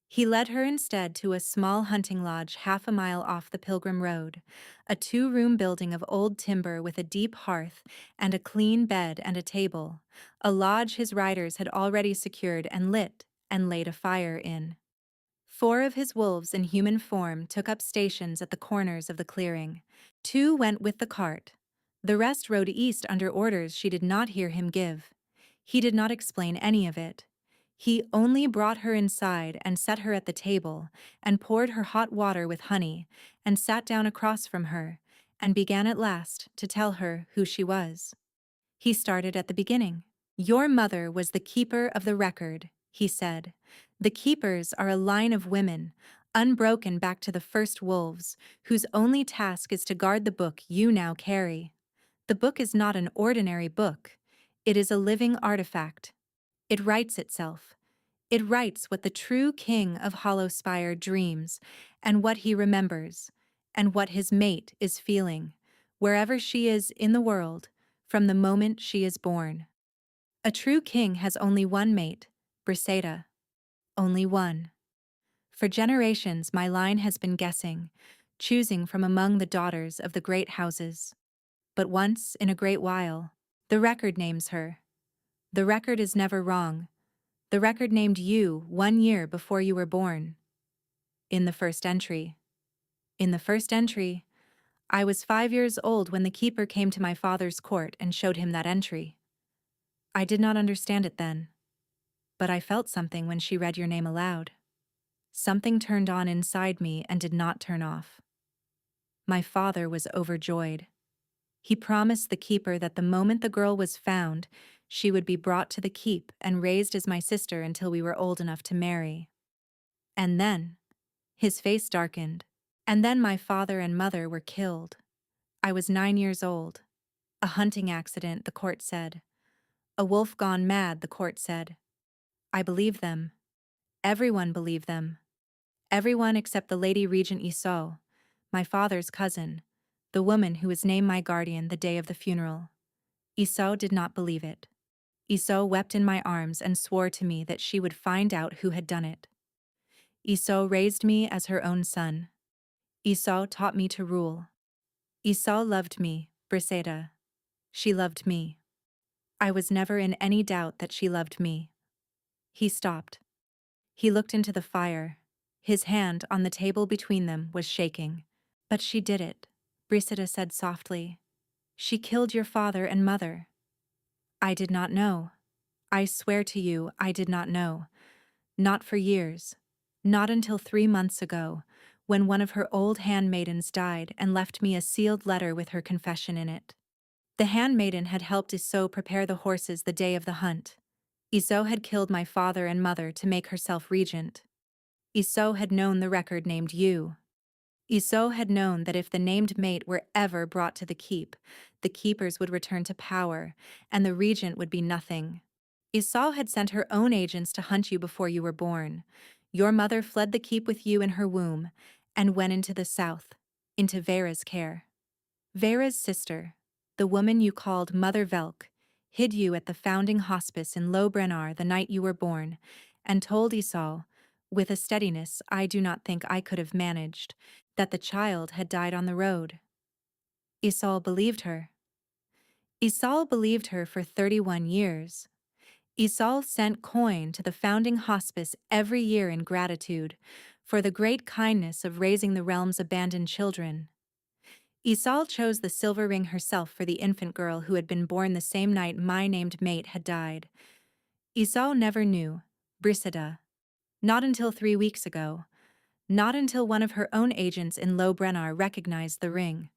He led her instead to a small hunting lodge half a mile off the Pilgrim Road, a two-room building of old timber with a deep hearth and a clean bed and a table, a lodge his riders had already secured and lit and laid a fire in. 4 of his wolves in human form took up stations at the corners of the clearing. 2 went with the cart. The rest rode east under orders she did not hear him give. He did not explain any of it. He only brought her inside and set her at the table, and poured her hot water with honey, and sat down across from her, and began at last to tell her who she was. He started at the beginning. "Your mother was the keeper of the record," he said. "The keepers are a line of women, unbroken back to the first wolves, whose only task is to guard the book you now carry. The book is not an ordinary book. It is a living artifact. It writes itself. It writes what the true king of Hollowspire dreams, and what he remembers, and what his mate is feeling, wherever she is in the world, from the moment she is born. A true king has only one mate, Briseda. Only one. For generations my line has been guessing, choosing from among the daughters of the great houses. But once in a great while, the record names her. The record is never wrong. The record named you 1 year before you were born. In the first entry. In the first entry, I was 5 years old when the keeper came to my father's court and showed him that entry. I did not understand it then, but I felt something when she read your name aloud. Something turned on inside me and did not turn off. My father was overjoyed. He promised the keeper that the moment the girl was found, she would be brought to the keep and raised as my sister until we were old enough to marry. And then, his face darkened, and then my father and mother were killed. I was 9 years old. A hunting accident, the court said. A wolf gone mad, the court said. I believed them. Everyone believed them. Everyone except the Lady Regent Isou, my father's cousin, the woman who was named my guardian the day of the funeral. Isou did not believe it. Isou wept in my arms and swore to me that she would find out who had done it. Isou raised me as her own son. Isou taught me to rule. Isou loved me, Briseda. She loved me. I was never in any doubt that she loved me. He stopped. He looked into the fire. His hand on the table between them was shaking. But she did it, Briseda said softly. She killed your father and mother. I did not know. I swear to you, I did not know. Not for years. Not until 3 months ago, when one of her old handmaidens died and left me a sealed letter with her confession in it. The handmaiden had helped Iso prepare the horses the day of the hunt. Iso had killed my father and mother to make herself regent. Iso had known the record named you. Iso had known that if the named mate were ever brought to the keep, the keepers would return to power, and the regent would be nothing. Iso had sent her own agents to hunt you before you were born. Your mother fled the keep with you in her womb, and went into the south, into Vera's care. Vera's sister, the woman you called Mother Velk, hid you at the founding hospice in Lobrenar the night you were born, and told Isal, with a steadiness I do not think I could have managed, that the child had died on the road. Isal believed her. Isal believed her for 31 years. Isal sent coin to the founding hospice every year in gratitude for the great kindness of raising the realm's abandoned children. Isal chose the silver ring herself for the infant girl who had been born the same night my named mate had died. Isal never knew, Brisida. Not until 3 weeks ago. Not until one of her own agents in Lobrenar recognized the ring.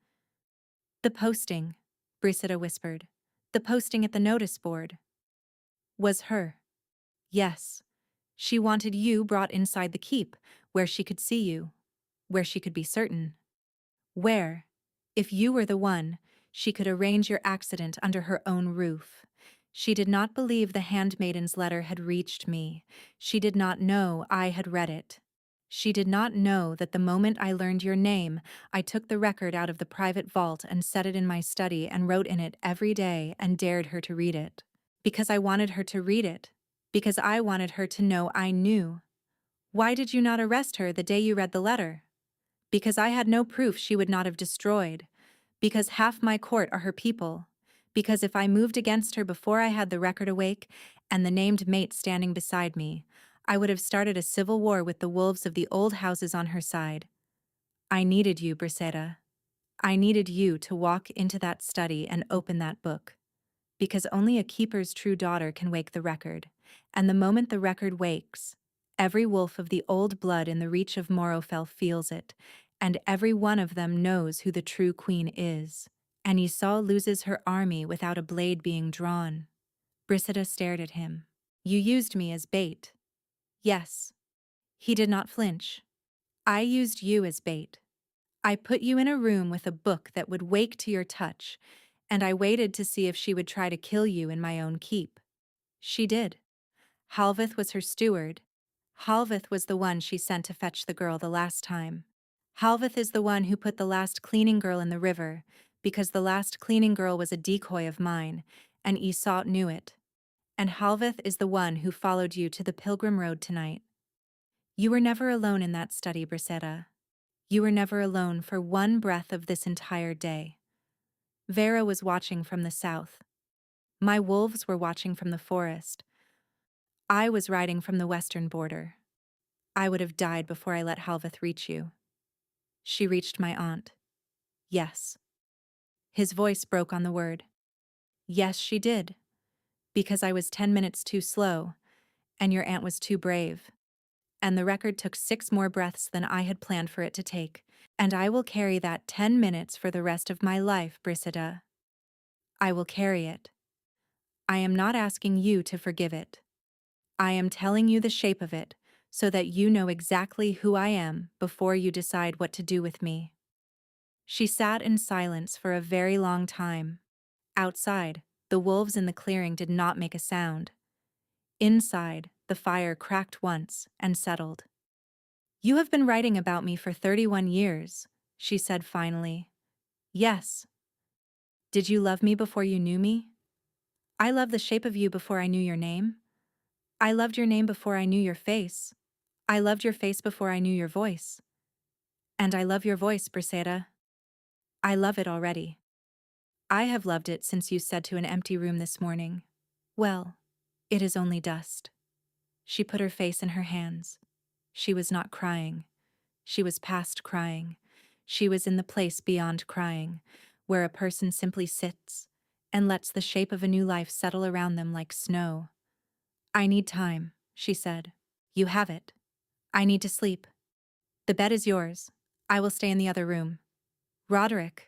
The posting, Brisida whispered. The posting at the notice board. Was her. Yes. She wanted you brought inside the keep, where she could see you. Where she could be certain. Where, if you were the one, she could arrange your accident under her own roof. She did not believe the handmaiden's letter had reached me. She did not know I had read it. She did not know that the moment I learned your name, I took the record out of the private vault and set it in my study and wrote in it every day and dared her to read it. Because I wanted her to read it. Because I wanted her to know I knew. Why did you not arrest her the day you read the letter? Because I had no proof she would not have destroyed. Because half my court are her people. Because if I moved against her before I had the record awake and the named mate standing beside me, I would have started a civil war with the wolves of the old houses on her side. I needed you, Briseda. I needed you to walk into that study and open that book. Because only a keeper's true daughter can wake the record, and the moment the record wakes, every wolf of the old blood in the reach of Morofel feels it, and every one of them knows who the true queen is. And Isal loses her army without a blade being drawn. Brisida stared at him. You used me as bait. Yes. He did not flinch. I used you as bait. I put you in a room with a book that would wake to your touch, and I waited to see if she would try to kill you in my own keep. She did. Halveth was her steward. Halveth was the one she sent to fetch the girl the last time. Halveth is the one who put the last cleaning girl in the river, because the last cleaning girl was a decoy of mine, and Esau knew it. And Halveth is the one who followed you to the pilgrim road tonight. You were never alone in that study, Brisetta. You were never alone for one breath of this entire day. Vera was watching from the south. My wolves were watching from the forest. I was riding from the western border. I would have died before I let Halveth reach you. She reached my aunt. Yes. His voice broke on the word. Yes, she did. Because I was 10 minutes too slow, and your aunt was too brave. And the record took 6 more breaths than I had planned for it to take, and I will carry that 10 minutes for the rest of my life, Brisida. I will carry it. I am not asking you to forgive it. I am telling you the shape of it, so that you know exactly who I am before you decide what to do with me. She sat in silence for a very long time. Outside, the wolves in the clearing did not make a sound. Inside, the fire cracked once and settled. You have been writing about me for 31 years, she said finally. Yes. Did you love me before you knew me? I loved the shape of you before I knew your name. I loved your name before I knew your face. I loved your face before I knew your voice. And I love your voice, Briseda. I love it already. I have loved it since you said to an empty room this morning, well, it is only dust. She put her face in her hands. She was not crying. She was past crying. She was in the place beyond crying, where a person simply sits and lets the shape of a new life settle around them like snow. I need time, she said. You have it. I need to sleep. The bed is yours. I will stay in the other room. Roderick.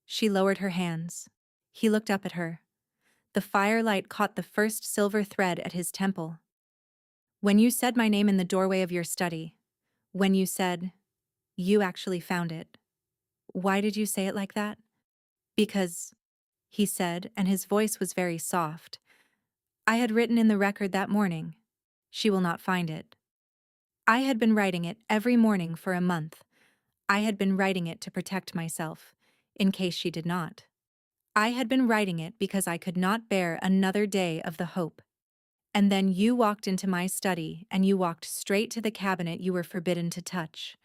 She lowered her hands. He looked up at her. The firelight caught the first silver thread at his temple. When you said my name in the doorway of your study, when you said, you actually found it. Why did you say it like that? Because, he said, and his voice was very soft. I had written in the record that morning. She will not find it. I had been writing it every morning for a month. I had been writing it to protect myself, in case she did not. I had been writing it because I could not bear another day of the hope. And then you walked into my study and you walked straight to the cabinet you were forbidden to touch,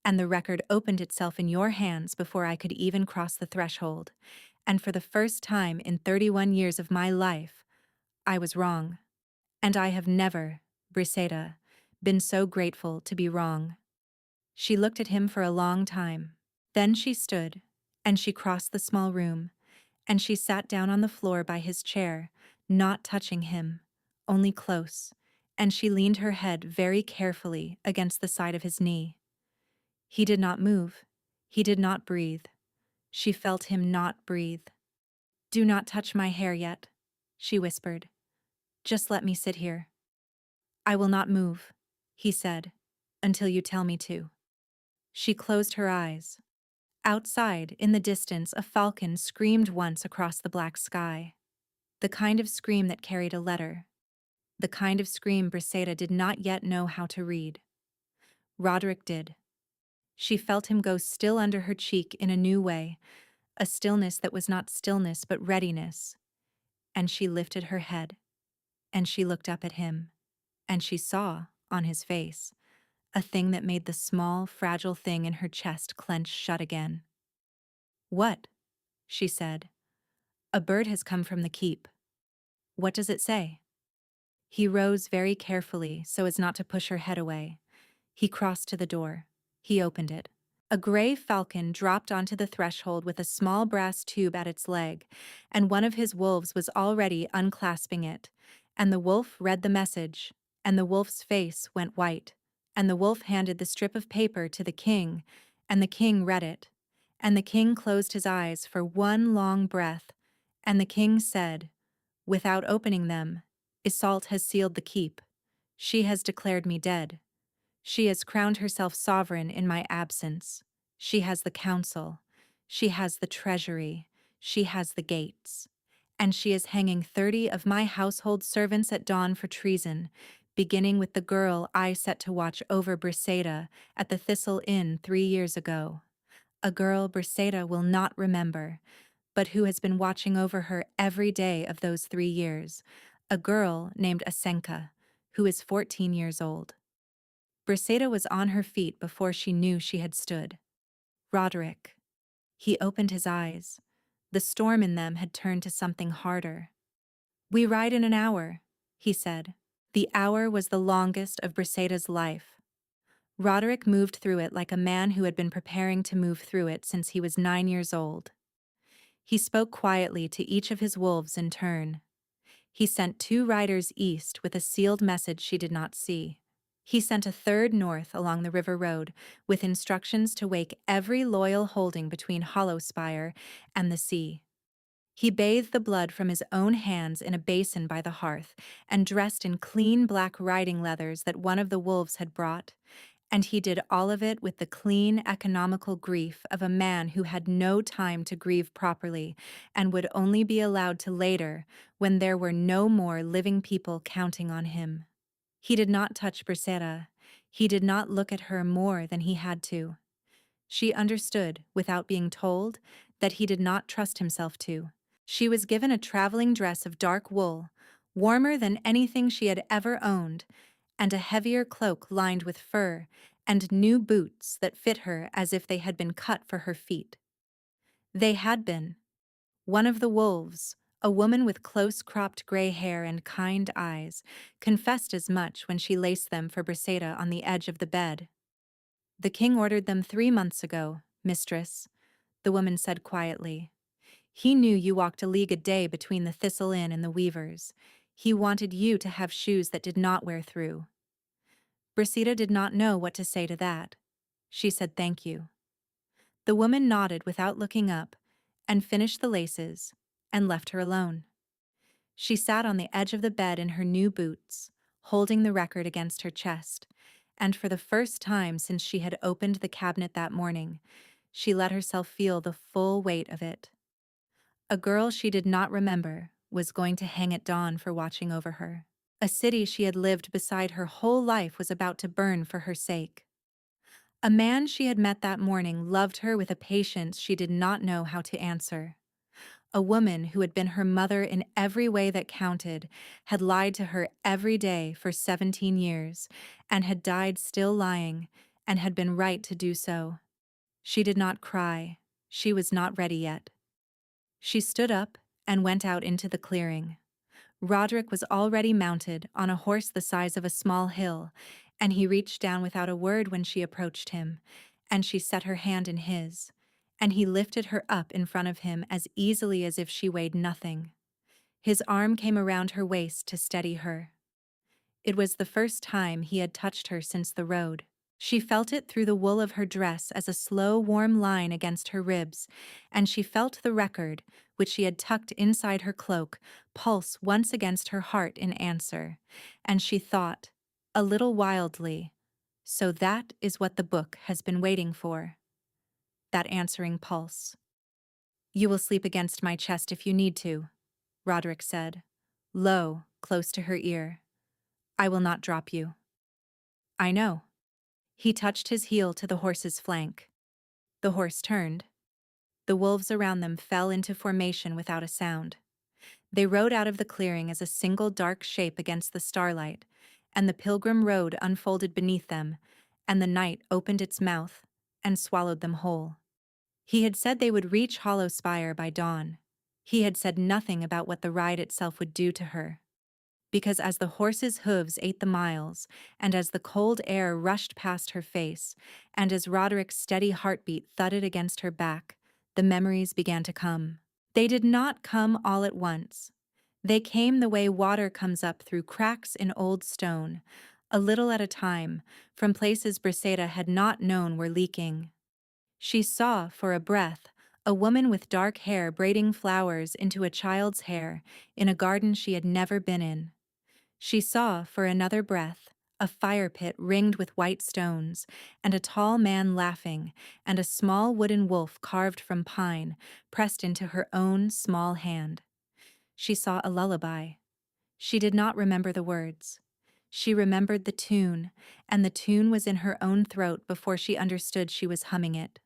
and the record opened itself in your hands before I could even cross the threshold. And for the first time in 31 years of my life, I was wrong. And I have never, Briseida, been so grateful to be wrong. She looked at him for a long time. Then she stood, and she crossed the small room, and she sat down on the floor by his chair, not touching him, only close, and she leaned her head very carefully against the side of his knee. He did not move. He did not breathe. She felt him not breathe. Do not touch my hair yet, she whispered. Just let me sit here. I will not move, he said, until you tell me to. She closed her eyes. Outside, in the distance, a falcon screamed once across the black sky. The kind of scream that carried a letter. The kind of scream Briseida did not yet know how to read. Roderick did. She felt him go still under her cheek in a new way, a stillness that was not stillness but readiness. And she lifted her head, and she looked up at him, and she saw, on his face, a thing that made the small, fragile thing in her chest clench shut again. What? She said. A bird has come from the keep. What does it say? He rose very carefully so as not to push her head away. He crossed to the door. He opened it. A gray falcon dropped onto the threshold with a small brass tube at its leg, and one of his wolves was already unclasping it. And the wolf read the message, and the wolf's face went white, and the wolf handed the strip of paper to the king, and the king read it. And the king closed his eyes for one long breath, and the king said, without opening them, Iseult has sealed the keep. She has declared me dead. She has crowned herself sovereign in my absence. She has the council. She has the treasury. She has the gates. And she is hanging 30 of my household servants at dawn for treason, beginning with the girl I set to watch over Briseida at the Thistle Inn 3 years ago. A girl Briseida will not remember, but who has been watching over her every day of those 3 years. A girl named Asenka, who is 14 years old. Briseida was on her feet before she knew she had stood. Roderick. He opened his eyes. The storm in them had turned to something harder. We ride in an hour, he said. The hour was the longest of Briseida's life. Roderick moved through it like a man who had been preparing to move through it since he was 9 years old. He spoke quietly to each of his wolves in turn. He sent 2 riders east with a sealed message she did not see. He sent a 3rd north along the river road with instructions to wake every loyal holding between Hollowspire and the sea. He bathed the blood from his own hands in a basin by the hearth and dressed in clean black riding leathers that one of the wolves had brought, and he did all of it with the clean, economical grief of a man who had no time to grieve properly and would only be allowed to later when there were no more living people counting on him. He did not touch Briseida. He did not look at her more than he had to. She understood, without being told, that he did not trust himself to. She was given a traveling dress of dark wool, warmer than anything she had ever owned, and a heavier cloak lined with fur, and new boots that fit her as if they had been cut for her feet. They had been. One of the wolves, a woman with close-cropped gray hair and kind eyes, confessed as much when she laced them for Briseida on the edge of the bed. The king ordered them 3 months ago, mistress, the woman said quietly. He knew you walked a league a day between the Thistle Inn and the Weavers. He wanted you to have shoes that did not wear through. Brissida did not know what to say to that. She said thank you. The woman nodded without looking up, and finished the laces, and left her alone. She sat on the edge of the bed in her new boots, holding the record against her chest, and for the first time since she had opened the cabinet that morning, she let herself feel the full weight of it. A girl she did not remember was going to hang at dawn for watching over her. A city she had lived beside her whole life was about to burn for her sake. A man she had met that morning loved her with a patience she did not know how to answer. A woman who had been her mother in every way that counted had lied to her every day for 17 years, and had died still lying, and had been right to do so. She did not cry. She was not ready yet. She stood up and went out into the clearing. Roderick was already mounted on a horse the size of a small hill, and he reached down without a word when she approached him, and she set her hand in his, and he lifted her up in front of him as easily as if she weighed nothing. His arm came around her waist to steady her. It was the first time he had touched her since the road. She felt it through the wool of her dress as a slow, warm line against her ribs, and she felt the record, which she had tucked inside her cloak, pulse once against her heart in answer, and she thought, a little wildly, so that is what the book has been waiting for. That answering pulse. You will sleep against my chest if you need to, Roderick said, low, close to her ear. I will not drop you. I know. He touched his heel to the horse's flank. The horse turned. The wolves around them fell into formation without a sound. They rode out of the clearing as a single dark shape against the starlight, and the pilgrim road unfolded beneath them, and the night opened its mouth and swallowed them whole. He had said they would reach Hollow Spire by dawn. He had said nothing about what the ride itself would do to her. Because as the horse's hooves ate the miles, and as the cold air rushed past her face, and as Roderick's steady heartbeat thudded against her back, the memories began to come. They did not come all at once. They came the way water comes up through cracks in old stone, a little at a time, from places Brissida had not known were leaking. She saw, for a breath, a woman with dark hair braiding flowers into a child's hair in a garden she had never been in. She saw, for another breath, a fire pit ringed with white stones, and a tall man laughing, and a small wooden wolf carved from pine, pressed into her own small hand. She saw a lullaby. She did not remember the words. She remembered the tune, and the tune was in her own throat before she understood she was humming it.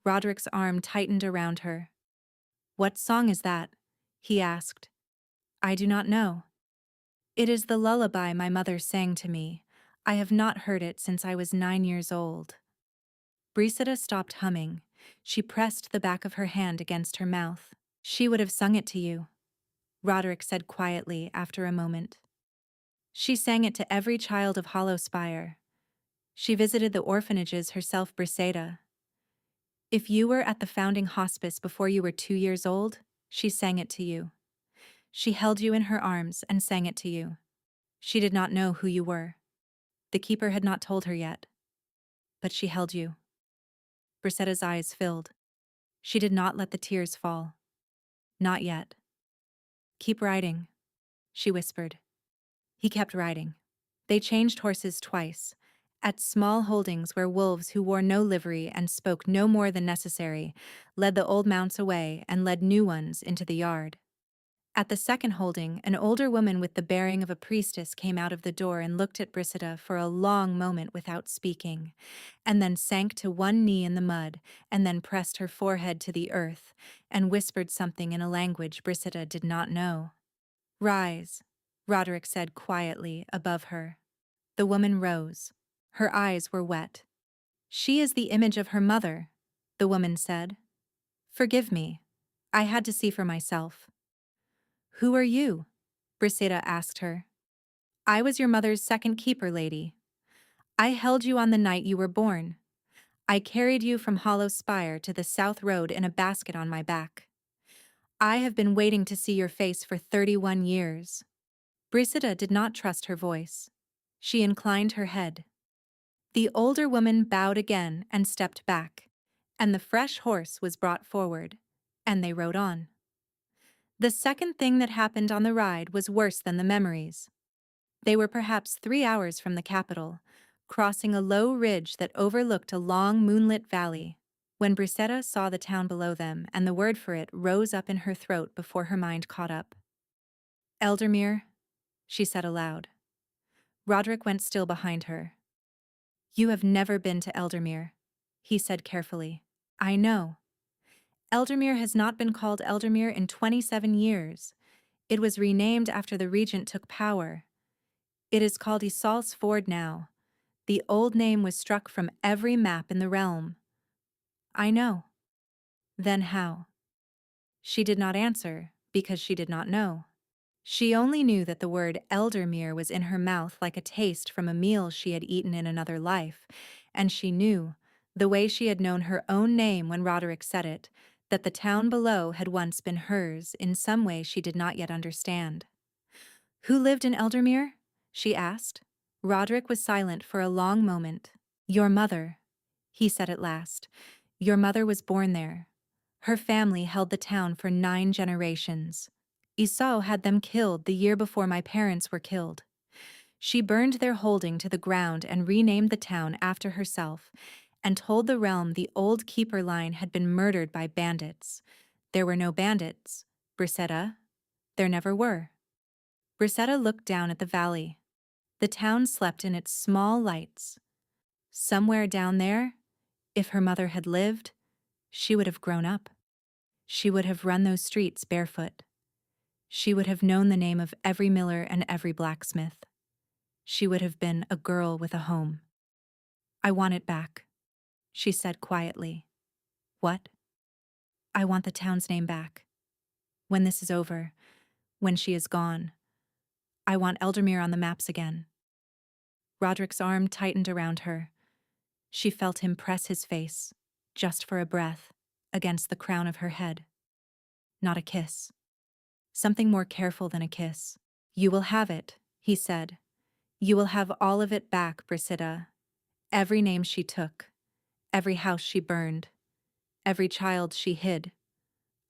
Roderick's arm tightened around her. "What song is that?" he asked. "I do not know. It is the lullaby my mother sang to me. I have not heard it since I was 9 years old." Brissida stopped humming. She pressed the back of her hand against her mouth. "She would have sung it to you," Roderick said quietly after a moment. "She sang it to every child of Hollow Spire. She visited the orphanages herself, Brissida. If you were at the founding hospice before you were 2 years old, she sang it to you. She held you in her arms and sang it to you. She did not know who you were. The keeper had not told her yet. But she held you." Brisetta's eyes filled. She did not let the tears fall. Not yet. "Keep riding," she whispered. He kept riding. They changed horses twice, at small holdings where wolves who wore no livery and spoke no more than necessary led the old mounts away and led new ones into the yard. At the second holding, an older woman with the bearing of a priestess came out of the door and looked at Brissida for a long moment without speaking, and then sank to one knee in the mud, and then pressed her forehead to the earth, and whispered something in a language Brissida did not know. "Rise," Roderick said quietly above her. The woman rose. Her eyes were wet. "She is the image of her mother," the woman said. "Forgive me. I had to see for myself." "Who are you?" Brissida asked her. "I was your mother's second keeper, lady. I held you on the night you were born. I carried you from Hollow Spire to the South Road in a basket on my back. I have been waiting to see your face for 31 years. Brissida did not trust her voice. She inclined her head. The older woman bowed again and stepped back, and the fresh horse was brought forward, and they rode on. The second thing that happened on the ride was worse than the memories. They were perhaps 3 hours from the capital, crossing a low ridge that overlooked a long moonlit valley, when Brissetta saw the town below them and the word for it rose up in her throat before her mind caught up. Eldermere, she said aloud. Roderick went still behind her. You have never been to Eldermere, he said carefully. I know. Eldermere has not been called Eldermere in 27 years. It was renamed after the regent took power. It is called Isol's Ford now. The old name was struck from every map in the realm. I know. Then how? She did not answer, because she did not know. She only knew that the word Eldermere was in her mouth like a taste from a meal she had eaten in another life, and she knew, the way she had known her own name when Roderick said it, that the town below had once been hers in some way she did not yet understand. Who lived in Eldermere? She asked. Roderick was silent for a long moment. Your mother, he said at last. Your mother was born there. Her family held the town for 9 generations. Isao had them killed the year before my parents were killed. She burned their holding to the ground and renamed the town after herself, and told the realm the old keeper line had been murdered by bandits. There were no bandits, Brissetta. There never were. Brissetta looked down at the valley. The town slept in its small lights. Somewhere down there, if her mother had lived, she would have grown up. She would have run those streets barefoot. She would have known the name of every miller and every blacksmith. She would have been a girl with a home. I want it back, she said quietly. What? I want the town's name back. When this is over, when she is gone, I want Eldermere on the maps again. Roderick's arm tightened around her. She felt him press his face, just for a breath, against the crown of her head. Not a kiss. Something more careful than a kiss. You will have it, he said. You will have all of it back, Brissida. Every name she took, every house she burned, every child she hid.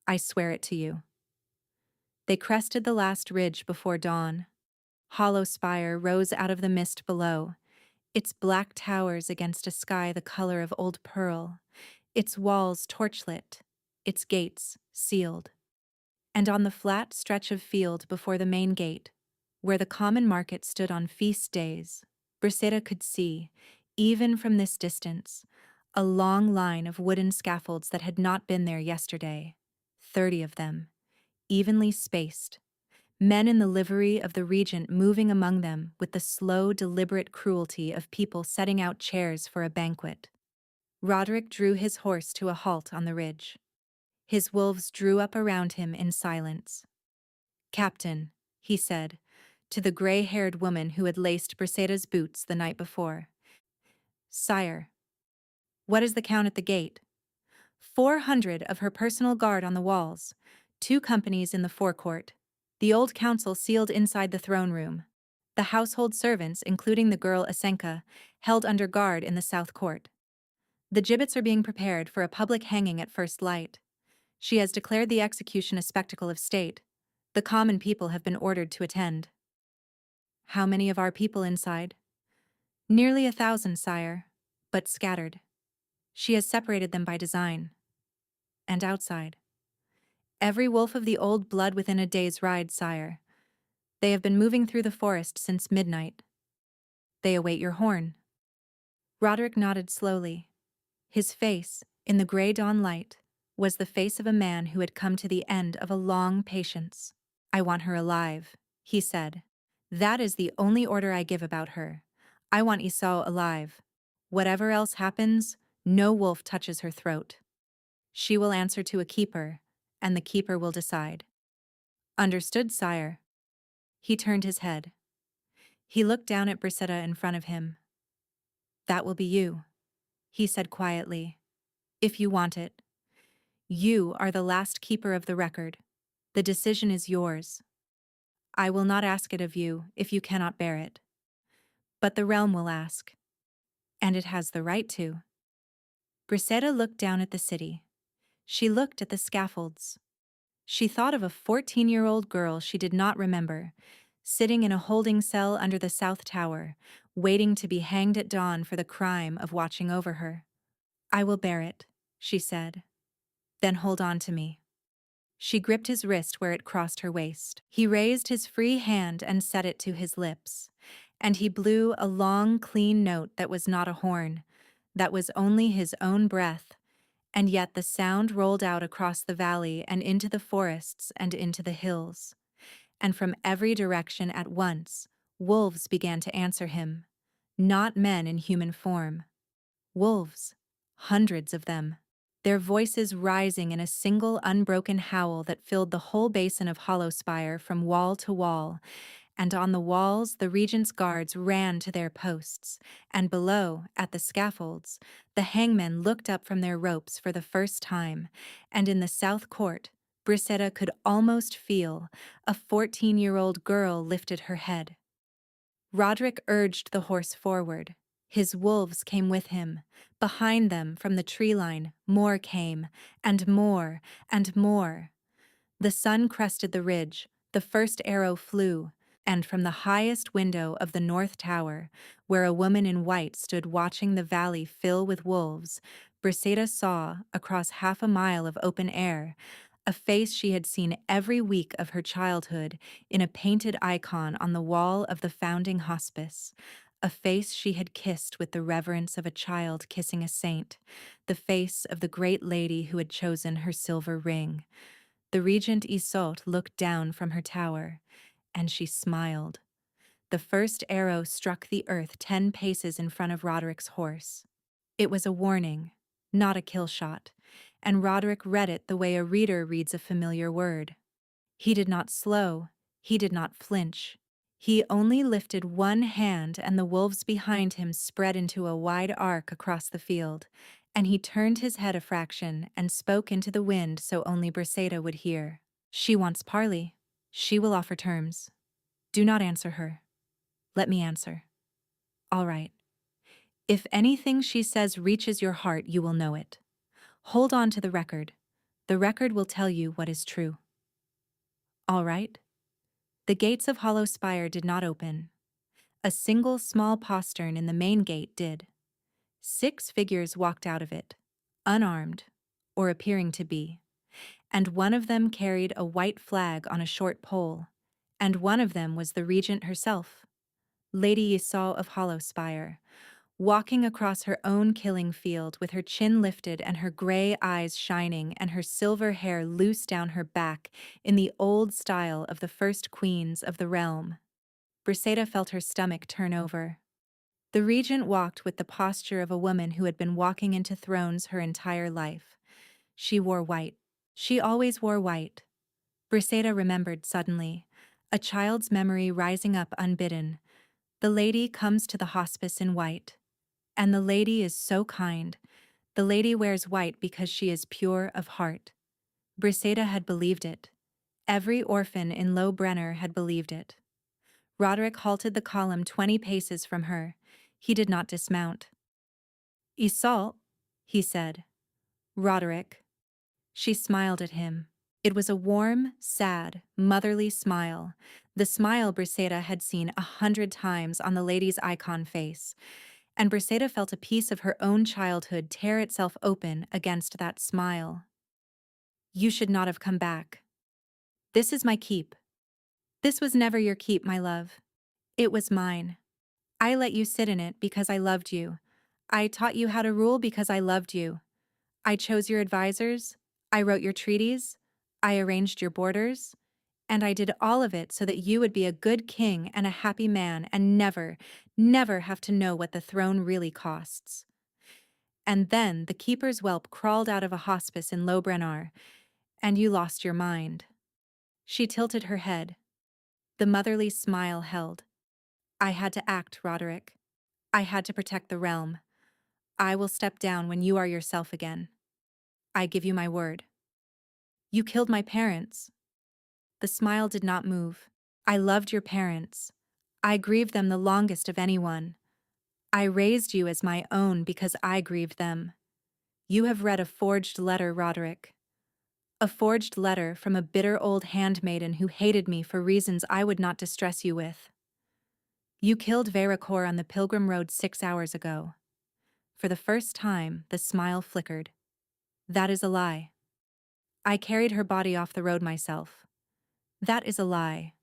I swear it to you. They crested the last ridge before dawn. Hollow spire rose out of the mist below, its black towers against a sky the color of old pearl, its walls torchlit, its gates sealed. And on the flat stretch of field before the main gate, where the common market stood on feast days, Brissida could see, even from this distance, a long line of wooden scaffolds that had not been there yesterday, 30 of them, evenly spaced, men in the livery of the regent moving among them with the slow, deliberate cruelty of people setting out chairs for a banquet. Roderick drew his horse to a halt on the ridge. His wolves drew up around him in silence. Captain, he said, to the gray-haired woman who had laced Briseda's boots the night before. Sire. What is the count at the gate? 400 of her personal guard on the walls, 2 companies in the forecourt, the old council sealed inside the throne room, the household servants, including the girl Asenka, held under guard in the south court. The gibbets are being prepared for a public hanging at first light. She has declared the execution a spectacle of state. The common people have been ordered to attend. How many of our people inside? Nearly 1,000, sire, but scattered. She has separated them by design. And outside. Every wolf of the old blood within a day's ride, sire. They have been moving through the forest since midnight. They await your horn. Roderick nodded slowly. His face, in the gray dawn light, was the face of a man who had come to the end of a long patience. I want her alive, he said. That is the only order I give about her. I want Isao alive. Whatever else happens, no wolf touches her throat. She will answer to a keeper, and the keeper will decide. Understood, sire. He turned his head. He looked down at Brissida in front of him. That will be you, he said quietly. If you want it. You are the last keeper of the record. The decision is yours. I will not ask it of you if you cannot bear it. But the realm will ask. And it has the right to. Brisetta looked down at the city. She looked at the scaffolds. She thought of a 14-year-old girl she did not remember, sitting in a holding cell under the South Tower, waiting to be hanged at dawn for the crime of watching over her. I will bear it, she said. Then hold on to me. She gripped his wrist where it crossed her waist. He raised his free hand and set it to his lips, and he blew a long, clean note that was not a horn, that was only his own breath, and yet the sound rolled out across the valley and into the forests and into the hills. And from every direction at once, wolves began to answer him. Not men in human form. Wolves. Hundreds of them. Their voices rising in a single unbroken howl that filled the whole basin of Hollowspire from wall to wall, and on the walls the regent's guards ran to their posts, and below, at the scaffolds, the hangmen looked up from their ropes for the first time, and in the south court, Brisetta could almost feel a 14-year-old girl lifted her head. Roderick urged the horse forward. His wolves came with him. Behind them, from the tree line, more came, and more, and more. The sun crested the ridge, the first arrow flew, and from the highest window of the North Tower, where a woman in white stood watching the valley fill with wolves, Brisetta saw, across half a mile of open air, a face she had seen every week of her childhood in a painted icon on the wall of the founding hospice, a face she had kissed with the reverence of a child kissing a saint, the face of the great lady who had chosen her silver ring. The regent Iseult looked down from her tower, and she smiled. The first arrow struck the earth 10 paces in front of Roderick's horse. It was a warning, not a kill shot, and Roderick read it the way a reader reads a familiar word. He did not slow, he did not flinch. He only lifted one hand, and the wolves behind him spread into a wide arc across the field, and he turned his head a fraction and spoke into the wind so only Brisetta would hear. She wants parley. She will offer terms. Do not answer her. Let me answer. All right. If anything she says reaches your heart, you will know it. Hold on to the record. The record will tell you what is true. All right. The gates of Hollowspire did not open. A single small postern in the main gate did. 6 figures walked out of it, unarmed, or appearing to be, and one of them carried a white flag on a short pole, and one of them was the regent herself, Lady Iseult of Hollowspire, walking across her own killing field with her chin lifted and her gray eyes shining and her silver hair loose down her back in the old style of the first queens of the realm. Brisetta felt her stomach turn over. The regent walked with the posture of a woman who had been walking into thrones her entire life. She wore white. She always wore white. Brisetta remembered suddenly, a child's memory rising up unbidden. The lady comes to the hospice in white. And the lady is so kind. The lady wears white because she is pure of heart. Brisetta had believed it. Every orphan in Low Brenner had believed it. Roderick halted the column 20 paces from her. He did not dismount. Iseult, he said. Roderick. She smiled at him. It was a warm, sad, motherly smile, the smile Brisetta had seen 100 times on the lady's icon face, and Brisetta felt a piece of her own childhood tear itself open against that smile. You should not have come back. This is my keep. This was never your keep, my love. It was mine. I let you sit in it because I loved you. I taught you how to rule because I loved you. I chose your advisors. I wrote your treaties. I arranged your borders. And I did all of it so that you would be a good king and a happy man and never, never have to know what the throne really costs. And then the keeper's whelp crawled out of a hospice in Low Brenner, and you lost your mind. She tilted her head. The motherly smile held. I had to act, Roderick. I had to protect the realm. I will step down when you are yourself again. I give you my word. You killed my parents. The smile did not move. I loved your parents. I grieved them the longest of anyone. I raised you as my own because I grieved them. You have read a forged letter, Roderick. A forged letter from a bitter old handmaiden who hated me for reasons I would not distress you with. You killed Veracor on the Pilgrim Road 6 hours ago. For the first time, the smile flickered. That is a lie. I carried her body off the road myself. That is a lie.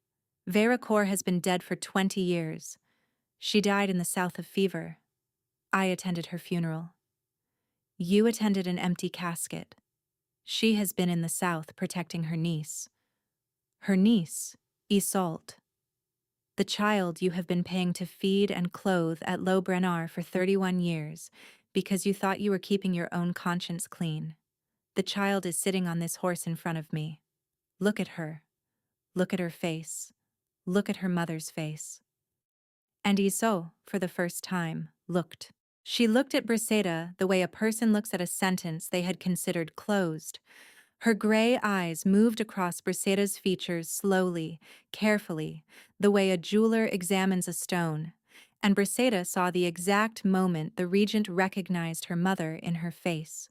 Veracor has been dead for 20 years. She died in the south of fever. I attended her funeral. You attended an empty casket. She has been in the south protecting her niece. Her niece, Isolde. The child you have been paying to feed and clothe at Lo Brenard for 31 years because you thought you were keeping your own conscience clean. The child is sitting on this horse in front of me. Look at her. Look at her face. Look at her mother's face. And Isolde, for the first time, looked. She looked at Briseida the way a person looks at a sentence they had considered closed. Her gray eyes moved across Briseida's features slowly, carefully, the way a jeweler examines a stone, and Briseida saw the exact moment the regent recognized her mother in her face.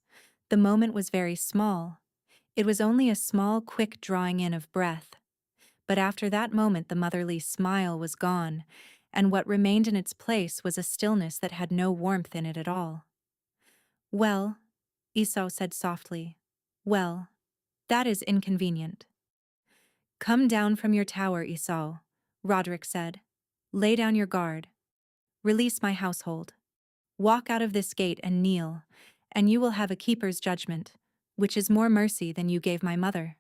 The moment was very small. It was only a small, quick drawing in of breath. But after that moment the motherly smile was gone, and what remained in its place was a stillness that had no warmth in it at all. Well, Isolde said softly, well, that is inconvenient. Come down from your tower, Isolde, Roderick said. Lay down your guard. Release my household. Walk out of this gate and kneel, and you will have a keeper's judgment, which is more mercy than you gave my mother.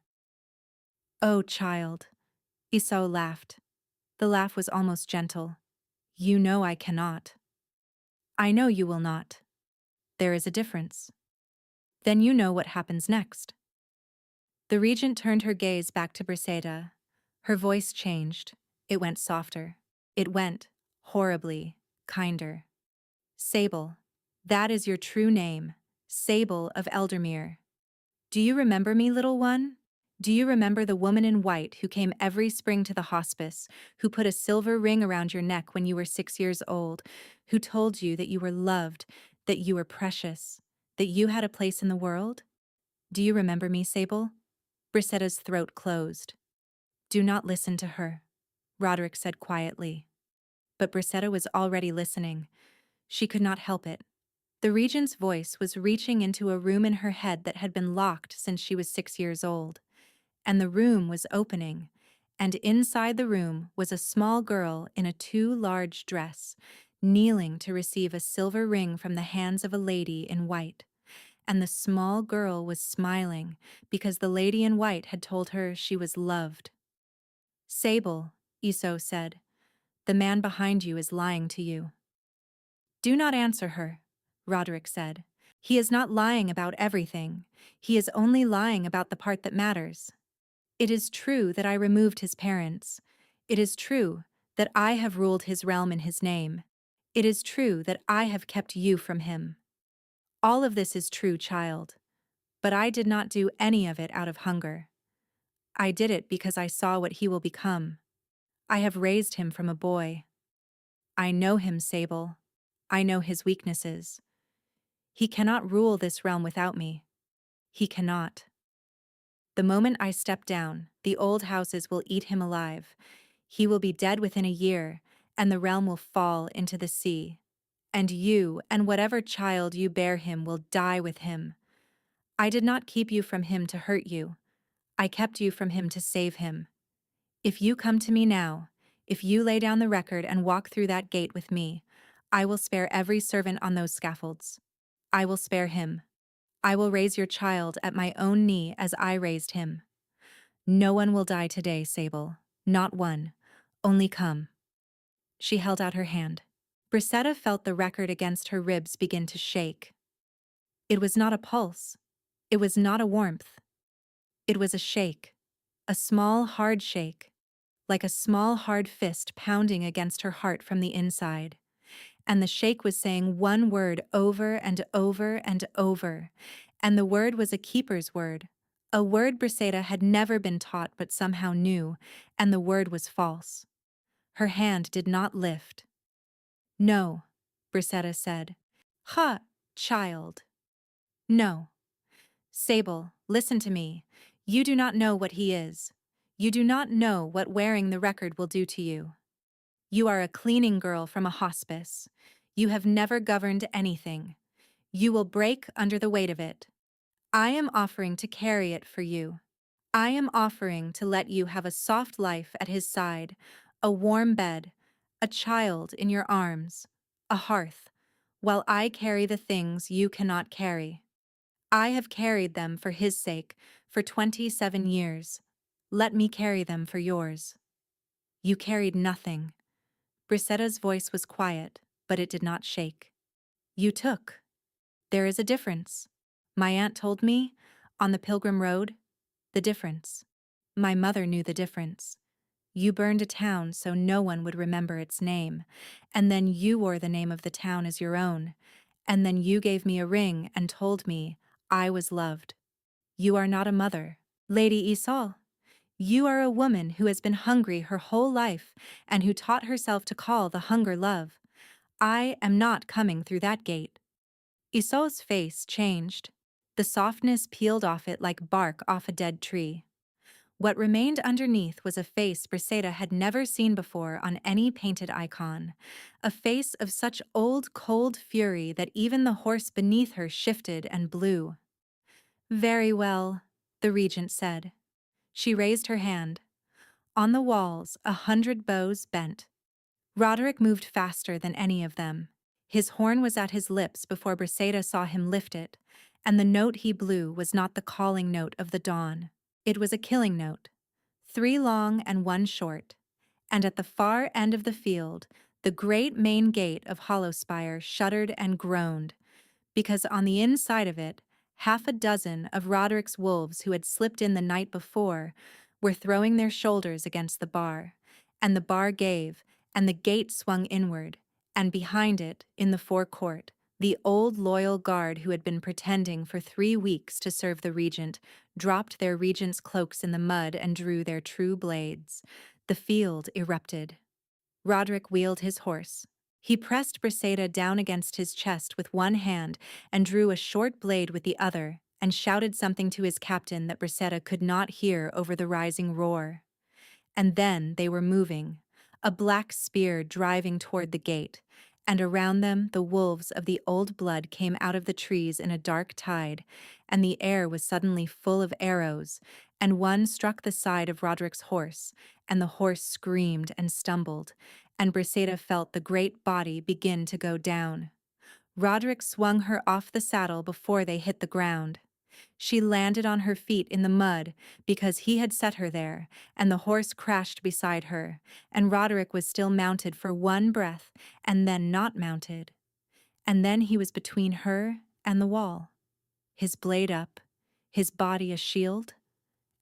Oh, child, Isolde laughed. The laugh was almost gentle. You know I cannot. I know you will not. There is a difference. Then you know what happens next. The regent turned her gaze back to Briseida. Her voice changed. It went softer. It went, horribly, kinder. Sable. That is your true name. Sable of Eldermere. Do you remember me, little one? Do you remember the woman in white who came every spring to the hospice, who put a silver ring around your neck when you were 6 years old, who told you that you were loved, that you were precious, that you had a place in the world? Do you remember me, Sable? Briseida's throat closed. Do not listen to her, Roderick said quietly. But Briseida was already listening. She could not help it. The regent's voice was reaching into a room in her head that had been locked since she was 6 years old. And the room was opening, and inside the room was a small girl in a too large dress, kneeling to receive a silver ring from the hands of a lady in white. And the small girl was smiling because the lady in white had told her she was loved. Sable, Isolde said, the man behind you is lying to you. Do not answer her, Roderick said. He is not lying about everything. He is only lying about the part that matters. It is true that I removed his parents. It is true that I have ruled his realm in his name. It is true that I have kept you from him. All of this is true, child. But I did not do any of it out of hunger. I did it because I saw what he will become. I have raised him from a boy. I know him, Sable. I know his weaknesses. He cannot rule this realm without me. He cannot. The moment I step down, the old houses will eat him alive. He will be dead within a year, and the realm will fall into the sea. And you, and whatever child you bear him, will die with him. I did not keep you from him to hurt you. I kept you from him to save him. If you come to me now, if you lay down the record and walk through that gate with me, I will spare every servant on those scaffolds. I will spare him. I will raise your child at my own knee as I raised him. No one will die today, Sable. Not one. Only come. She held out her hand. Briseida felt the record against her ribs begin to shake. It was not a pulse. It was not a warmth. It was a shake. A small, hard shake. Like a small, hard fist pounding against her heart from the inside. And the shake was saying one word over and over and over. And the word was a keeper's word. A word Briseda had never been taught but somehow knew, and the word was false. Her hand did not lift. No, Briseda said. Ha, child. No. Sable, listen to me. You do not know what he is. You do not know what wearing the record will do to you. You are a cleaning girl from a hospice. You have never governed anything. You will break under the weight of it. I am offering to carry it for you. I am offering to let you have a soft life at his side, a warm bed, a child in your arms, a hearth, while I carry the things you cannot carry. I have carried them for his sake for 27 years. Let me carry them for yours. You carried nothing. Brisetta's voice was quiet, but it did not shake. You took. There is a difference. My aunt told me, on the Pilgrim Road, the difference. My mother knew the difference. You burned a town so no one would remember its name, and then you wore the name of the town as your own, and then you gave me a ring and told me I was loved. You are not a mother, Lady Isol. You are a woman who has been hungry her whole life and who taught herself to call the hunger love. I am not coming through that gate. Isol's face changed. The softness peeled off it like bark off a dead tree. What remained underneath was a face Briseda had never seen before on any painted icon, a face of such old, cold fury that even the horse beneath her shifted and blew. Very well, the regent said. She raised her hand. On the walls, 100 bows bent. Roderick moved faster than any of them. His horn was at his lips before Briseda saw him lift it, and the note he blew was not the calling note of the dawn. It was a killing note. 3 long and 1 short. And at the far end of the field, the great main gate of Hollowspire shuddered and groaned, because on the inside of it, 6 of Roderick's wolves who had slipped in the night before were throwing their shoulders against the bar, and the bar gave, and the gate swung inward, and behind it, in the forecourt, the old loyal guard who had been pretending for 3 weeks to serve the regent dropped their regent's cloaks in the mud and drew their true blades. The field erupted. Roderick wheeled his horse. He pressed Briseda down against his chest with one hand and drew a short blade with the other and shouted something to his captain that Briseda could not hear over the rising roar. And then they were moving, a black spear driving toward the gate, and around them the wolves of the old blood came out of the trees in a dark tide, and the air was suddenly full of arrows, and one struck the side of Roderick's horse, and the horse screamed and stumbled, and Briseda felt the great body begin to go down. Roderick swung her off the saddle before they hit the ground. She landed on her feet in the mud because he had set her there, and the horse crashed beside her, and Roderick was still mounted for one breath, and then not mounted. And then he was between her and the wall, his blade up, his body a shield,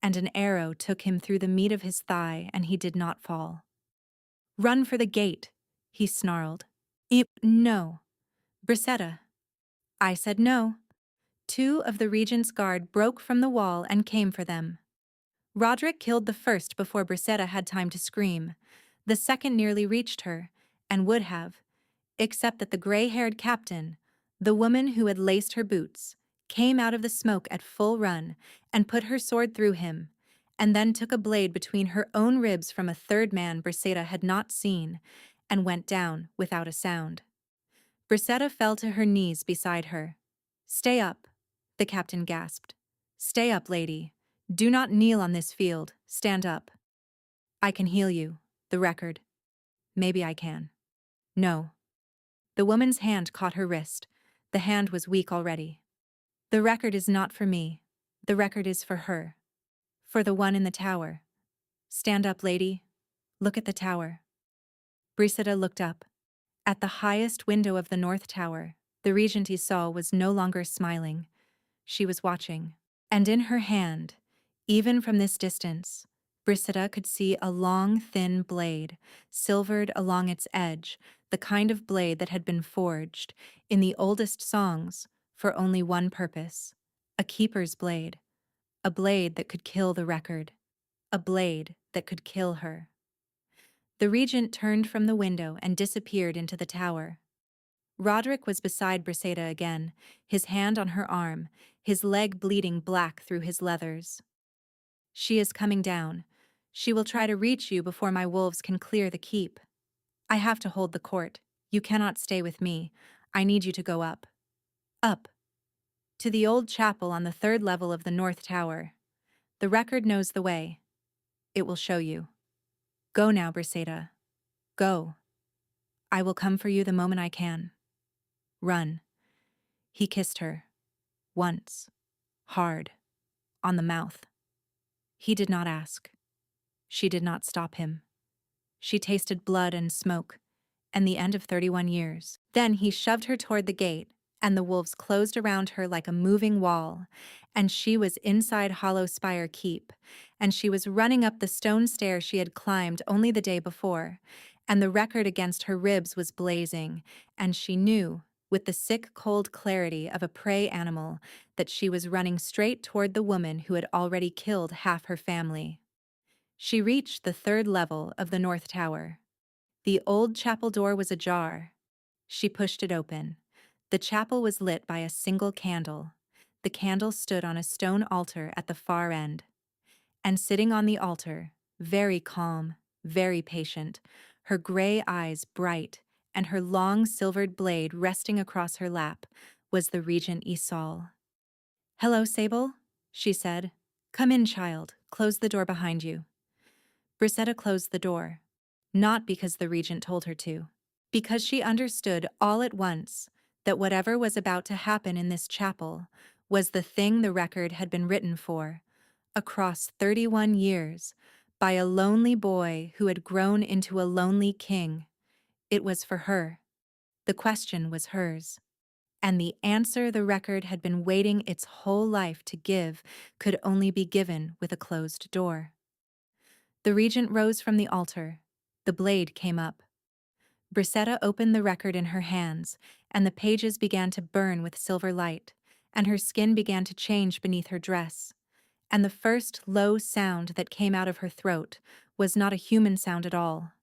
and an arrow took him through the meat of his thigh, and he did not fall. "Run for the gate," he snarled. No. Briseda." I said no. 2 of the regent's guard broke from the wall and came for them. Roderick killed the first before Briseda had time to scream. The second nearly reached her, and would have, except that the gray-haired captain, the woman who had laced her boots, came out of the smoke at full run and put her sword through him, and then took a blade between her own ribs from a third man Briseda had not seen, and went down without a sound. Briseda fell to her knees beside her. "Stay up," the captain gasped. "Stay up, lady. Do not kneel on this field. Stand up." "I can heal you. The record." "Maybe I can." "No." The woman's hand caught her wrist. The hand was weak already. "The record is not for me. The record is for her. For the one in the tower. Stand up, lady. Look at the tower." Briseda looked up. At the highest window of the north tower, the regent he saw was no longer smiling. She was watching. And in her hand, even from this distance, Briseda could see a long, thin blade, silvered along its edge, the kind of blade that had been forged, in the oldest songs, for only one purpose, a keeper's blade, A blade that could kill the record. A blade that could kill her. The regent turned from the window and disappeared into the tower. Roderick was beside Briseida again, his hand on her arm, his leg bleeding black through his leathers. She is coming down. She will try to reach you before my wolves can clear the keep. I have to hold the court. You cannot stay with me. I need you to go up. Up. To the old chapel on the 3rd level of the North Tower. The record knows the way. It will show you. Go now, Briseida. Go. I will come for you the moment I can. Run. He kissed her. Once. Hard. On the mouth. He did not ask. She did not stop him. She tasted blood and smoke, and the end of 31 years. Then he shoved her toward the gate, and the wolves closed around her like a moving wall, and she was inside Hollow Spire Keep, and she was running up the stone stair she had climbed only the day before, and the record against her ribs was blazing, and she knew, with the sick, cold clarity of a prey animal, that she was running straight toward the woman who had already killed half her family. She reached the 3rd level of the North Tower. The old chapel door was ajar. She pushed it open. The chapel was lit by a single candle. The candle stood on a stone altar at the far end. And sitting on the altar, very calm, very patient, her gray eyes bright, and her long silvered blade resting across her lap, was the Regent Isol. "Hello, Sable," she said. "Come in, child. Close the door behind you." Briseida closed the door. Not because the regent told her to. Because she understood all at once that whatever was about to happen in this chapel was the thing the record had been written for, across 31 years, by a lonely boy who had grown into a lonely king. It was for her. The question was hers. And the answer the record had been waiting its whole life to give could only be given with a closed door. The regent rose from the altar. The blade came up. Briseida opened the record in her hands, and the pages began to burn with silver light, and her skin began to change beneath her dress. And the first low sound that came out of her throat was not a human sound at all.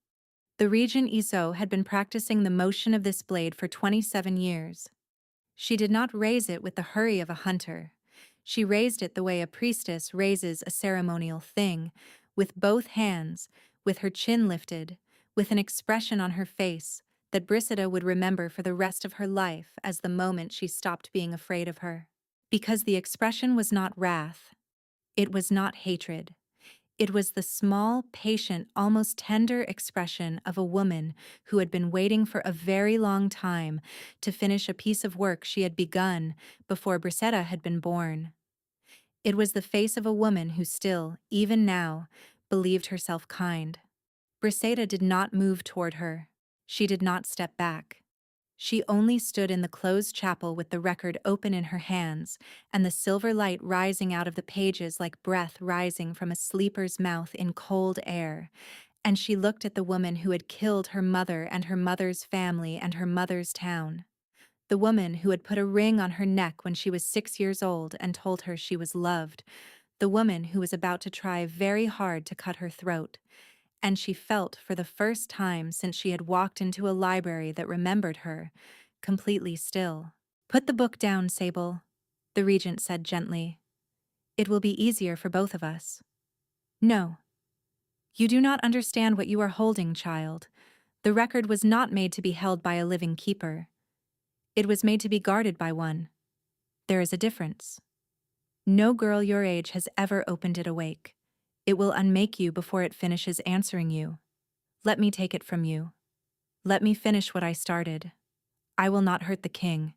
The Regent Iso had been practicing the motion of this blade for 27 years. She did not raise it with the hurry of a hunter. She raised it the way a priestess raises a ceremonial thing, with both hands, with her chin lifted, with an expression on her face that Briseida would remember for the rest of her life as the moment she stopped being afraid of her. Because the expression was not wrath. It was not hatred. It was the small, patient, almost tender expression of a woman who had been waiting for a very long time to finish a piece of work she had begun before Briseida had been born. It was the face of a woman who still, even now, believed herself kind. Briseida did not move toward her. She did not step back. She only stood in the closed chapel with the record open in her hands and the silver light rising out of the pages like breath rising from a sleeper's mouth in cold air, and she looked at the woman who had killed her mother and her mother's family and her mother's town. The woman who had put a ring on her neck when she was 6 years old and told her she was loved. The woman who was about to try very hard to cut her throat. And she felt for the first time since she had walked into a library that remembered her, completely still. "Put the book down, Sable," the regent said gently. "It will be easier for both of us." "No. You do not understand what you are holding, child. The record was not made to be held by a living keeper. It was made to be guarded by one. There is a difference. No girl your age has ever opened it awake. It will unmake you before it finishes answering you. Let me take it from you. Let me finish what I started. I will not hurt the king.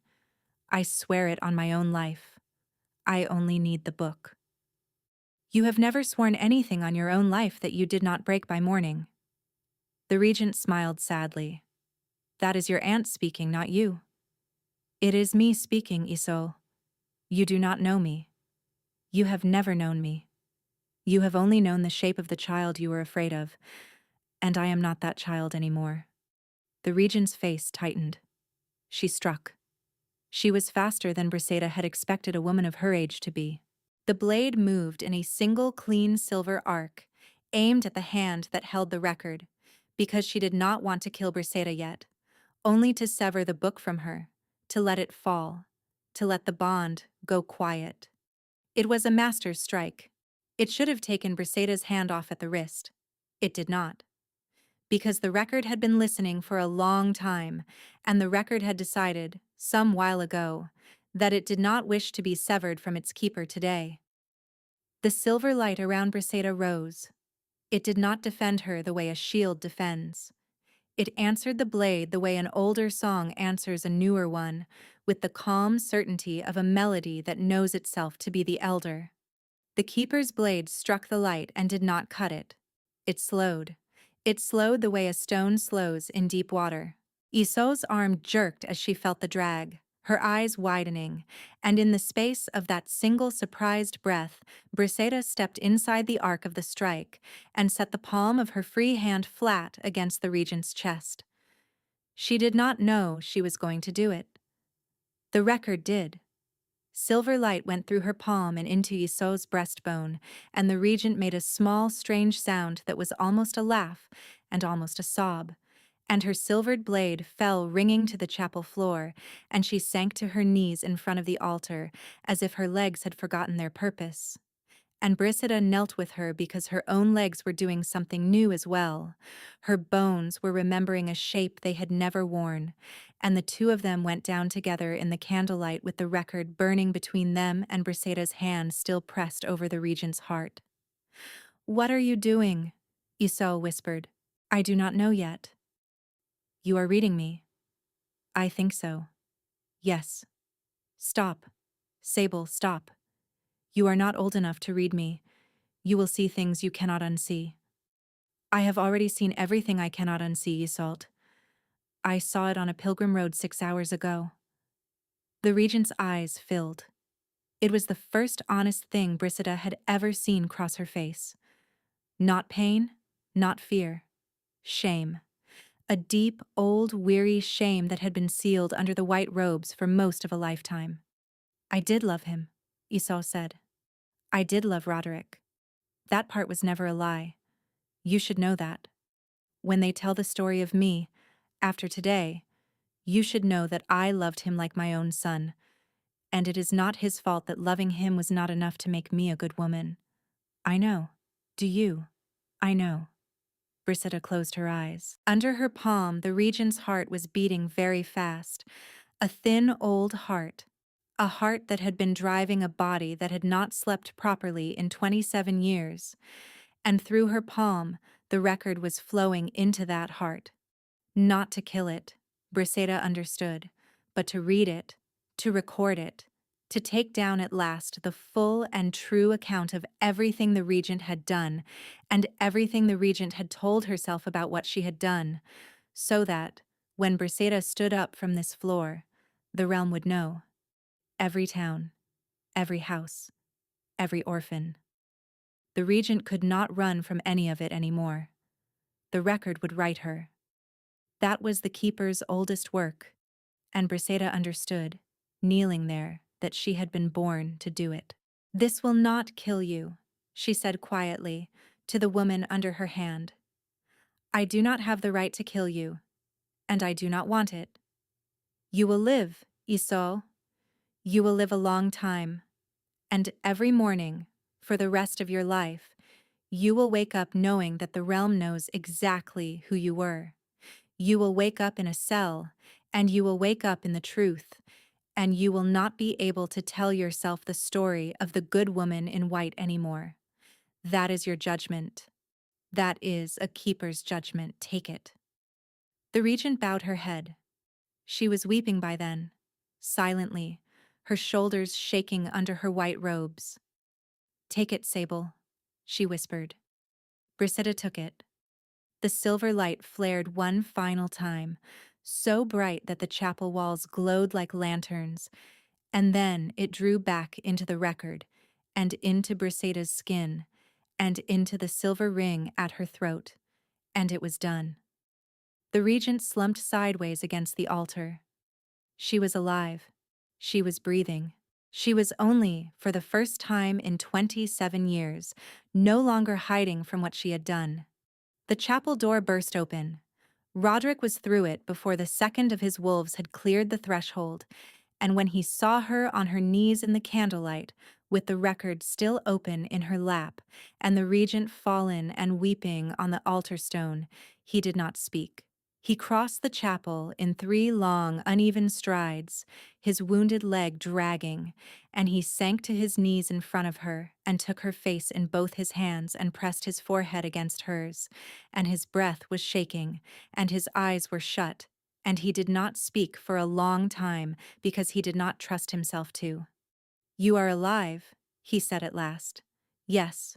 I swear it on my own life. I only need the book." "You have never sworn anything on your own life that you did not break by morning." The regent smiled sadly. "That is your aunt speaking, not you." "It is me speaking, Isol. You do not know me. You have never known me. You have only known the shape of the child you were afraid of, and I am not that child anymore." The regent's face tightened. She struck. She was faster than Briseida had expected a woman of her age to be. The blade moved in a single clean silver arc, aimed at the hand that held the record, because she did not want to kill Briseida yet, only to sever the book from her, to let it fall, to let the bond go quiet. It was a master's strike. It should have taken Briseida's hand off at the wrist. It did not. Because the record had been listening for a long time, and the record had decided, some while ago, that it did not wish to be severed from its keeper today. The silver light around Briseida rose. It did not defend her the way a shield defends. It answered the blade the way an older song answers a newer one, with the calm certainty of a melody that knows itself to be the elder. The keeper's blade struck the light and did not cut it. It slowed. It slowed the way a stone slows in deep water. Isol's arm jerked as she felt the drag, her eyes widening, and in the space of that single surprised breath, Briseida stepped inside the arc of the strike and set the palm of her free hand flat against the regent's chest. She did not know she was going to do it. The record did. Silver light went through her palm and into Isol's breastbone, and the regent made a small, strange sound that was almost a laugh and almost a sob, and her silvered blade fell ringing to the chapel floor, and she sank to her knees in front of the altar, as if her legs had forgotten their purpose. And Briseida knelt with her because her own legs were doing something new as well. Her bones were remembering a shape they had never worn, and the two of them went down together in the candlelight with the record burning between them and Briseida's hand still pressed over the regent's heart. "What are you doing?" Isol whispered. "I do not know yet." "You are reading me." "I think so." "Yes." "Stop. Sable, stop. You are not old enough to read me. You will see things you cannot unsee." "I have already seen everything I cannot unsee, Isolde. I saw it on a pilgrim road 6 hours ago." The regent's eyes filled. It was the first honest thing Briseida had ever seen cross her face. Not pain, not fear. Shame. A deep, old, weary shame that had been sealed under the white robes for most of a lifetime. "I did love him," Isol said. "I did love Roderick. That part was never a lie. You should know that. When they tell the story of me, after today, you should know that I loved him like my own son, and it is not his fault that loving him was not enough to make me a good woman. I know. Do you? I know." Briseida closed her eyes. Under her palm, the regent's heart was beating very fast. A thin old heart. A heart that had been driving a body that had not slept properly in 27 years. And through her palm, the record was flowing into that heart. Not to kill it, Briseida understood, but to read it, to record it, to take down at last the full and true account of everything the regent had done and everything the regent had told herself about what she had done, so that, when Briseida stood up from this floor, the realm would know. Every town, every house, every orphan. The regent could not run from any of it anymore. The record would right her. That was the keeper's oldest work, and Briseida understood, kneeling there, that she had been born to do it. "This will not kill you," she said quietly, to the woman under her hand. "I do not have the right to kill you, and I do not want it. You will live, Isol. You will live a long time, and every morning, for the rest of your life, you will wake up knowing that the realm knows exactly who you were. You will wake up in a cell, and you will wake up in the truth, and you will not be able to tell yourself the story of the good woman in white anymore. That is your judgment. That is a keeper's judgment. Take it." The regent bowed her head. She was weeping by then, silently, her shoulders shaking under her white robes. "Take it, Sable," she whispered. Briseida took it. The silver light flared one final time, so bright that the chapel walls glowed like lanterns, and then it drew back into the record, and into Briseida's skin, and into the silver ring at her throat, and it was done. The regent slumped sideways against the altar. She was alive. She was breathing. She was only, for the first time in 27 years, no longer hiding from what she had done. The chapel door burst open. Roderick was through it before the second of his wolves had cleared the threshold, and when he saw her on her knees in the candlelight, with the record still open in her lap, and the regent fallen and weeping on the altar stone, he did not speak. He crossed the chapel in 3 long, uneven strides, his wounded leg dragging, and he sank to his knees in front of her and took her face in both his hands and pressed his forehead against hers, and his breath was shaking, and his eyes were shut, and he did not speak for a long time because he did not trust himself to. "You are alive," he said at last. "Yes.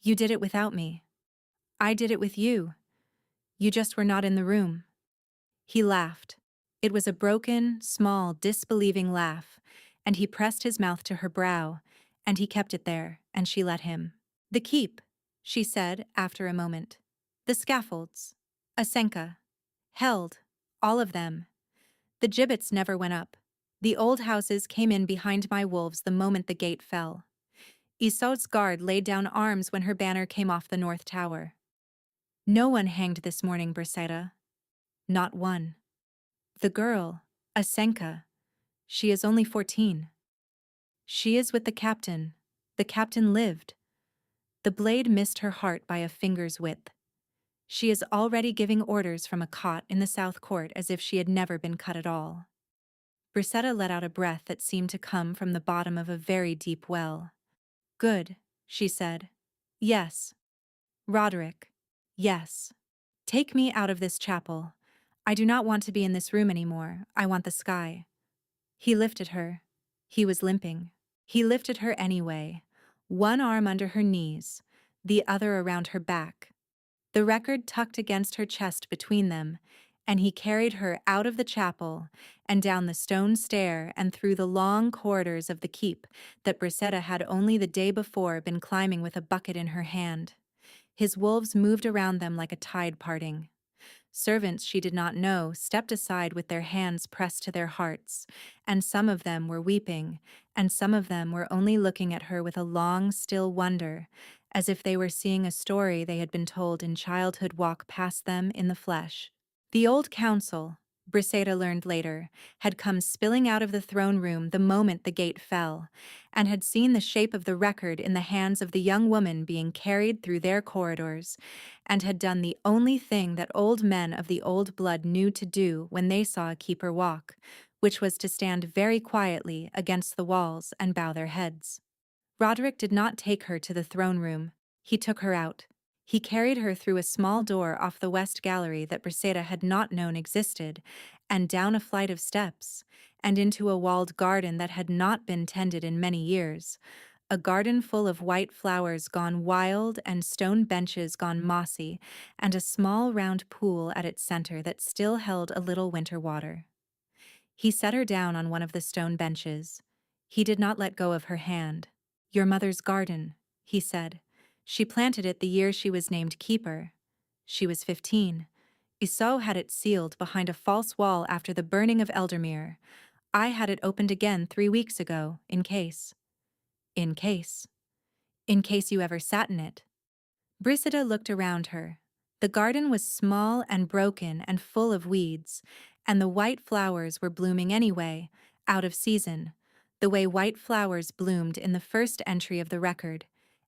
You did it without me. I did it with you. You just were not in the room." He laughed. It was a broken, small, disbelieving laugh, and he pressed his mouth to her brow, and he kept it there, and she let him. "The keep," she said after a moment. "The scaffolds. Asenka. Held. All of them. The gibbets never went up. The old houses came in behind my wolves the moment the gate fell. Isolde's guard laid down arms when her banner came off the north tower. No one hanged this morning, Brisetta. Not one. The girl, Asenka, she is only 14. She is with the captain. The captain lived. The blade missed her heart by a finger's width. She is already giving orders from a cot in the south court as if she had never been cut at all." Brisetta let out a breath that seemed to come from the bottom of a very deep well. "Good," she said. "Yes. Roderick. Yes. Take me out of this chapel. I do not want to be in this room anymore. I want the sky." He lifted her. He was limping. He lifted her anyway, one arm under her knees, the other around her back, the record tucked against her chest between them, and he carried her out of the chapel and down the stone stair and through the long corridors of the keep that Brisetta had only the day before been climbing with a bucket in her hand. His wolves moved around them like a tide parting. Servants she did not know stepped aside with their hands pressed to their hearts, and some of them were weeping, and some of them were only looking at her with a long, still wonder, as if they were seeing a story they had been told in childhood walk past them in the flesh. The old council, Brisetta learned later, had come spilling out of the throne room the moment the gate fell, and had seen the shape of the record in the hands of the young woman being carried through their corridors, and had done the only thing that old men of the old blood knew to do when they saw a keeper walk, which was to stand very quietly against the walls and bow their heads. Roderick did not take her to the throne room. He took her out. He carried her through a small door off the west gallery that Brisetta had not known existed, and down a flight of steps, and into a walled garden that had not been tended in many years, a garden full of white flowers gone wild and stone benches gone mossy, and a small round pool at its center that still held a little winter water. He set her down on one of the stone benches. He did not let go of her hand. "Your mother's garden," he said. "She planted it the year she was named keeper. She was 15. Isolde had it sealed behind a false wall after the burning of Eldermere. I had it opened again 3 weeks ago, in case. In case. In case you ever sat in it." Brisetta looked around her. The garden was small and broken and full of weeds, and the white flowers were blooming anyway, out of season, the way white flowers bloomed in the first entry of the record,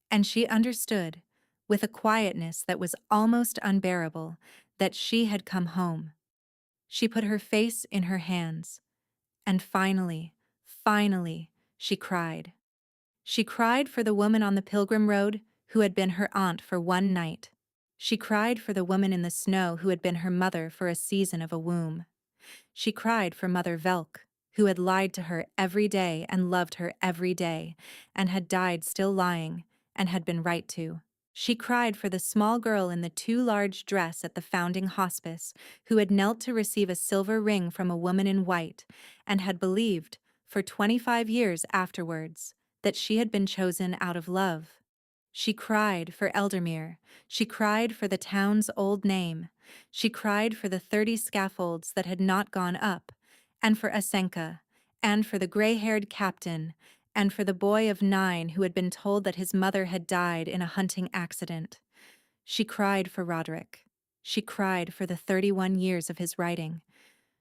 and she understood, with a quietness that was almost unbearable, that she had come home. She put her face in her hands, and finally, she cried. She cried for the woman on the pilgrim road who had been her aunt for one night. She cried for the woman in the snow who had been her mother for a season of a womb. She cried for Mother Velk, who had lied to her every day and loved her every day, and had died still lying, and had been right to. She cried for the small girl in the too large dress at the founding hospice, who had knelt to receive a silver ring from a woman in white, and had believed, for 25 years afterwards, that she had been chosen out of love. She cried for Eldermere. She cried for the town's old name. She cried for the 30 scaffolds that had not gone up, and for Asenka, and for the gray-haired captain, and for the boy of 9 who had been told that his mother had died in a hunting accident. She cried for Roderick. She cried for the 31 years of his writing.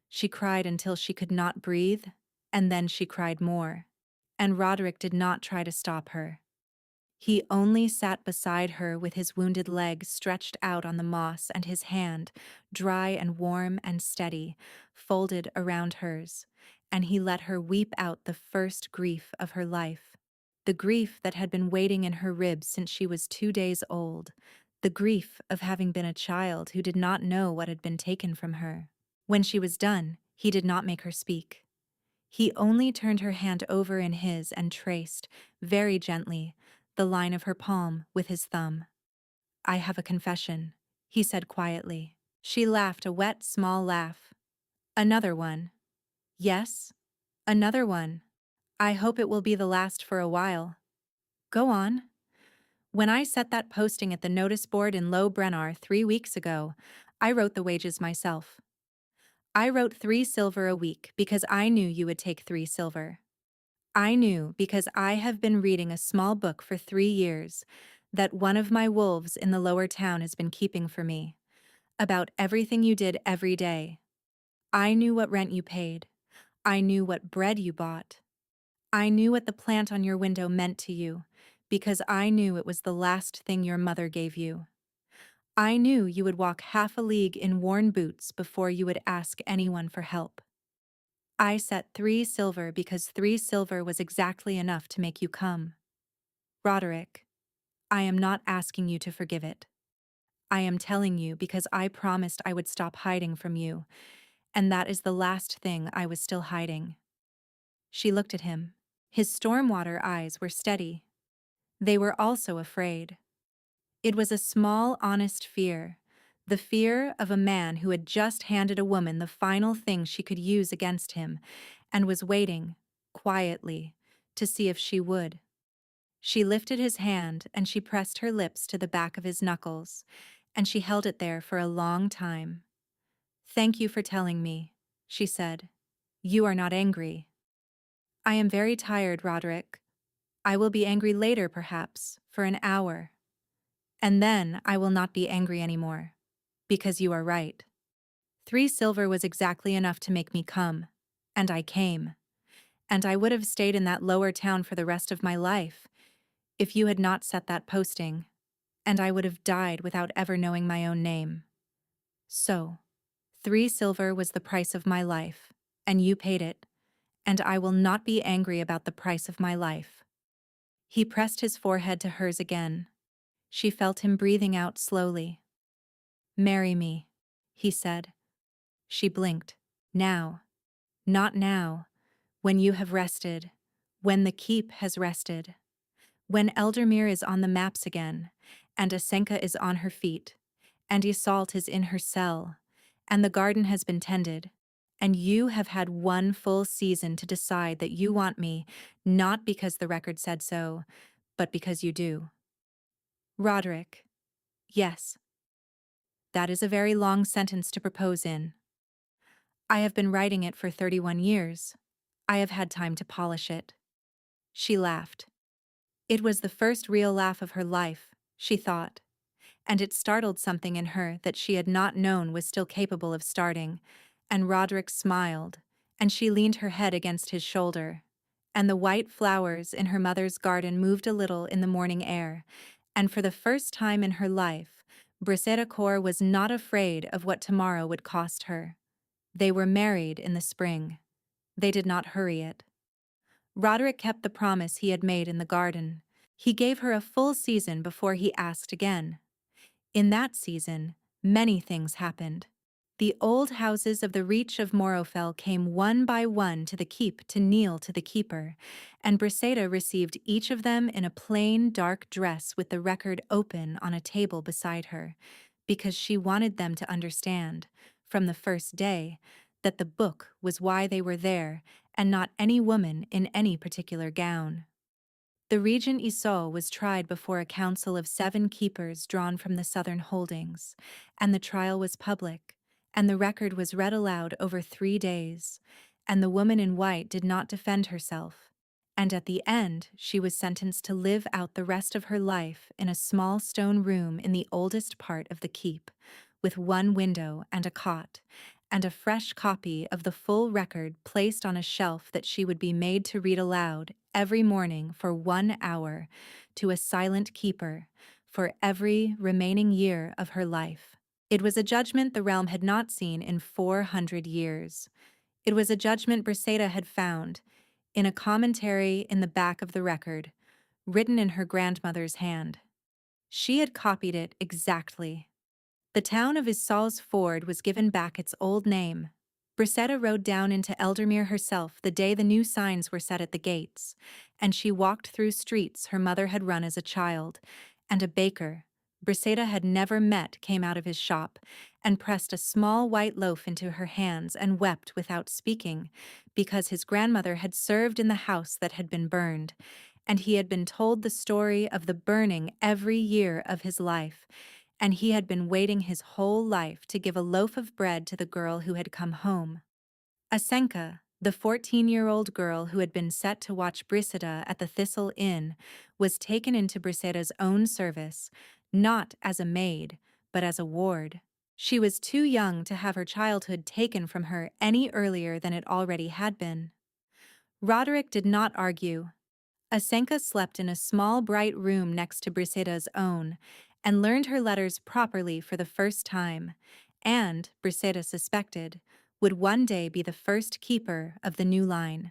She cried until she could not breathe, and then she cried more. And Roderick did not try to stop her. He only sat beside her with his wounded leg stretched out on the moss and his hand, dry and warm and steady, folded around hers, and he let her weep out the first grief of her life. The grief that had been waiting in her ribs since she was 2 days old, the grief of having been a child who did not know what had been taken from her. When she was done, he did not make her speak. He only turned her hand over in his and traced, very gently, the line of her palm with his thumb. "I have a confession," he said quietly. She laughed a wet, small laugh. "Another one." "Yes, another one. I hope it will be the last for a while." "Go on." "When I set that posting at the notice board in Low Brennar 3 weeks ago, I wrote the wages myself. I wrote 3 silver a week because I knew you would take 3 silver. I knew, because I have been reading a small book for 3 years, that one of my wolves in the lower town has been keeping for me, about everything you did every day. I knew what rent you paid. I knew what bread you bought. I knew what the plant on your window meant to you, because I knew it was the last thing your mother gave you. I knew you would walk half a league in worn boots before you would ask anyone for help. I set 3 silver because 3 silver was exactly enough to make you come. Roderick, I am not asking you to forgive it. I am telling you because I promised I would stop hiding from you, and that is the last thing I was still hiding." She looked at him. His stormwater eyes were steady. They were also afraid. It was a small, honest fear, the fear of a man who had just handed a woman the final thing she could use against him, and was waiting, quietly, to see if she would. She lifted his hand and she pressed her lips to the back of his knuckles, and she held it there for a long time. "Thank you for telling me," she said. "You are not angry." "I am very tired, Roderick. I will be angry later, perhaps, for an hour. And then I will not be angry anymore, because you are right. 3 silver was exactly enough to make me come, and I came. And I would have stayed in that lower town for the rest of my life, if you had not set that posting, and I would have died without ever knowing my own name. So, 3 silver was the price of my life, and you paid it, and I will not be angry about the price of my life." He pressed his forehead to hers again. She felt him breathing out slowly. "Marry me," he said. She blinked. "Now. Not now. When you have rested. When the keep has rested. When Eldermere is on the maps again, and Asenka is on her feet, and Iseult is in her cell, and the garden has been tended, and you have had 1 full season to decide that you want me, not because the record said so, but because you do." "Roderick." "Yes." "That is a very long sentence to propose in." "I have been writing it for 31 years. I have had time to polish it." She laughed. It was the first real laugh of her life, she thought, and it startled something in her that she had not known was still capable of starting, and Roderick smiled, and she leaned her head against his shoulder, and the white flowers in her mother's garden moved a little in the morning air, and for the first time in her life, Brisetta Cor was not afraid of what tomorrow would cost her. They were married in the spring. They did not hurry it. Roderick kept the promise he had made in the garden. He gave her a full season before he asked again. In that season, many things happened. The old houses of the reach of Morofell came one by one to the keep to kneel to the keeper, and Brisetta received each of them in a plain, dark dress with the record open on a table beside her, because she wanted them to understand, from the first day, that the book was why they were there, and not any woman in any particular gown. The regent Iseult was tried before a council of 7 keepers drawn from the southern holdings, and the trial was public, and the record was read aloud over 3 days, and the woman in white did not defend herself. And at the end, she was sentenced to live out the rest of her life in a small stone room in the oldest part of the keep, with one window and a cot, and a fresh copy of the full record placed on a shelf that she would be made to read aloud every morning for 1 hour to a silent keeper for every remaining year of her life. It was a judgment the realm had not seen in 400 years. It was a judgment Briseda had found in a commentary in the back of the record, written in her grandmother's hand. She had copied it exactly. The town of Issaul's Ford was given back its old name. Brisetta rode down into Eldermere herself the day the new signs were set at the gates, and she walked through streets her mother had run as a child, and a baker Brisetta had never met came out of his shop and pressed a small white loaf into her hands and wept without speaking, because his grandmother had served in the house that had been burned, and he had been told the story of the burning every year of his life, and he had been waiting his whole life to give a loaf of bread to the girl who had come home. Asenka, the 14-year-old girl who had been set to watch Briseda at the Thistle Inn, was taken into Briseda's own service, not as a maid, but as a ward. She was too young to have her childhood taken from her any earlier than it already had been. Roderick did not argue. Asenka slept in a small bright room next to Briseda's own, and learned her letters properly for the first time, and, Briseda suspected, would one day be the first keeper of the new line.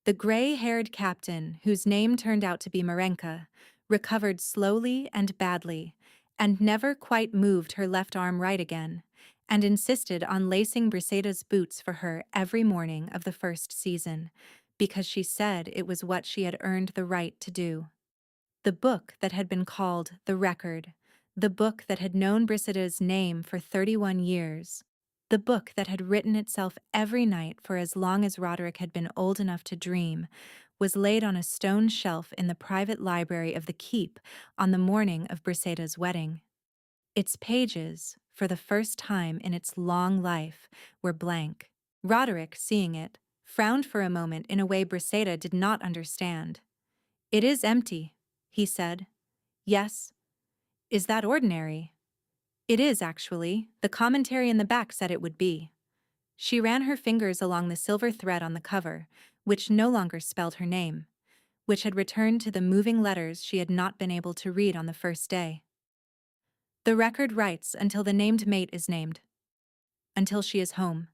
The gray-haired captain, whose name turned out to be Marenka, recovered slowly and badly, and never quite moved her left arm right again, and insisted on lacing Briseda's boots for her every morning of the first season, because she said it was what she had earned the right to do. The book that had been called The Record, the book that had known Briseda's name for 31 years, the book that had written itself every night for as long as Roderick had been old enough to dream, was laid on a stone shelf in the private library of the keep on the morning of Briseda's wedding. Its pages, for the first time in its long life, were blank. Roderick, seeing it, frowned for a moment in a way Briseda did not understand. "It is empty," he said. "Yes. Is that ordinary?" "It is, actually. The commentary in the back said it would be." She ran her fingers along the silver thread on the cover, which no longer spelled her name, which had returned to the moving letters she had not been able to read on the first day. "The record writes until the named mate is named. Until she is home.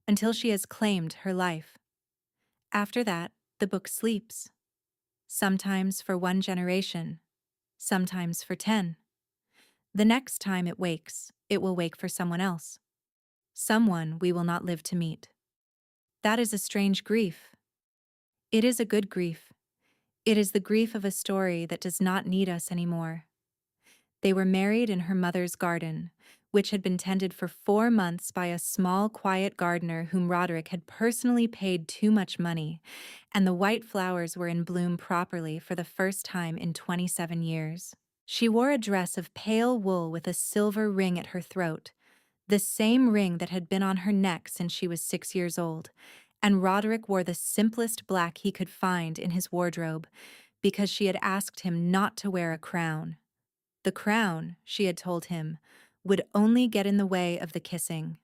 Until she has claimed her life. After that, the book sleeps. Sometimes for 1 generation. Sometimes for 10. The next time it wakes, it will wake for someone else. Someone we will not live to meet. That is a strange grief. It is a good grief. It is the grief of a story that does not need us anymore. They were married in her mother's garden, which had been tended for 4 months by a small, quiet gardener whom Roderick had personally paid too much money, and the white flowers were in bloom properly for the first time in 27 years. She wore a dress of pale wool with a silver ring at her throat, the same ring that had been on her neck since she was 6 years old, and Roderick wore the simplest black he could find in his wardrobe, because she had asked him not to wear a crown. The crown, she had told him, would only get in the way of the kissing.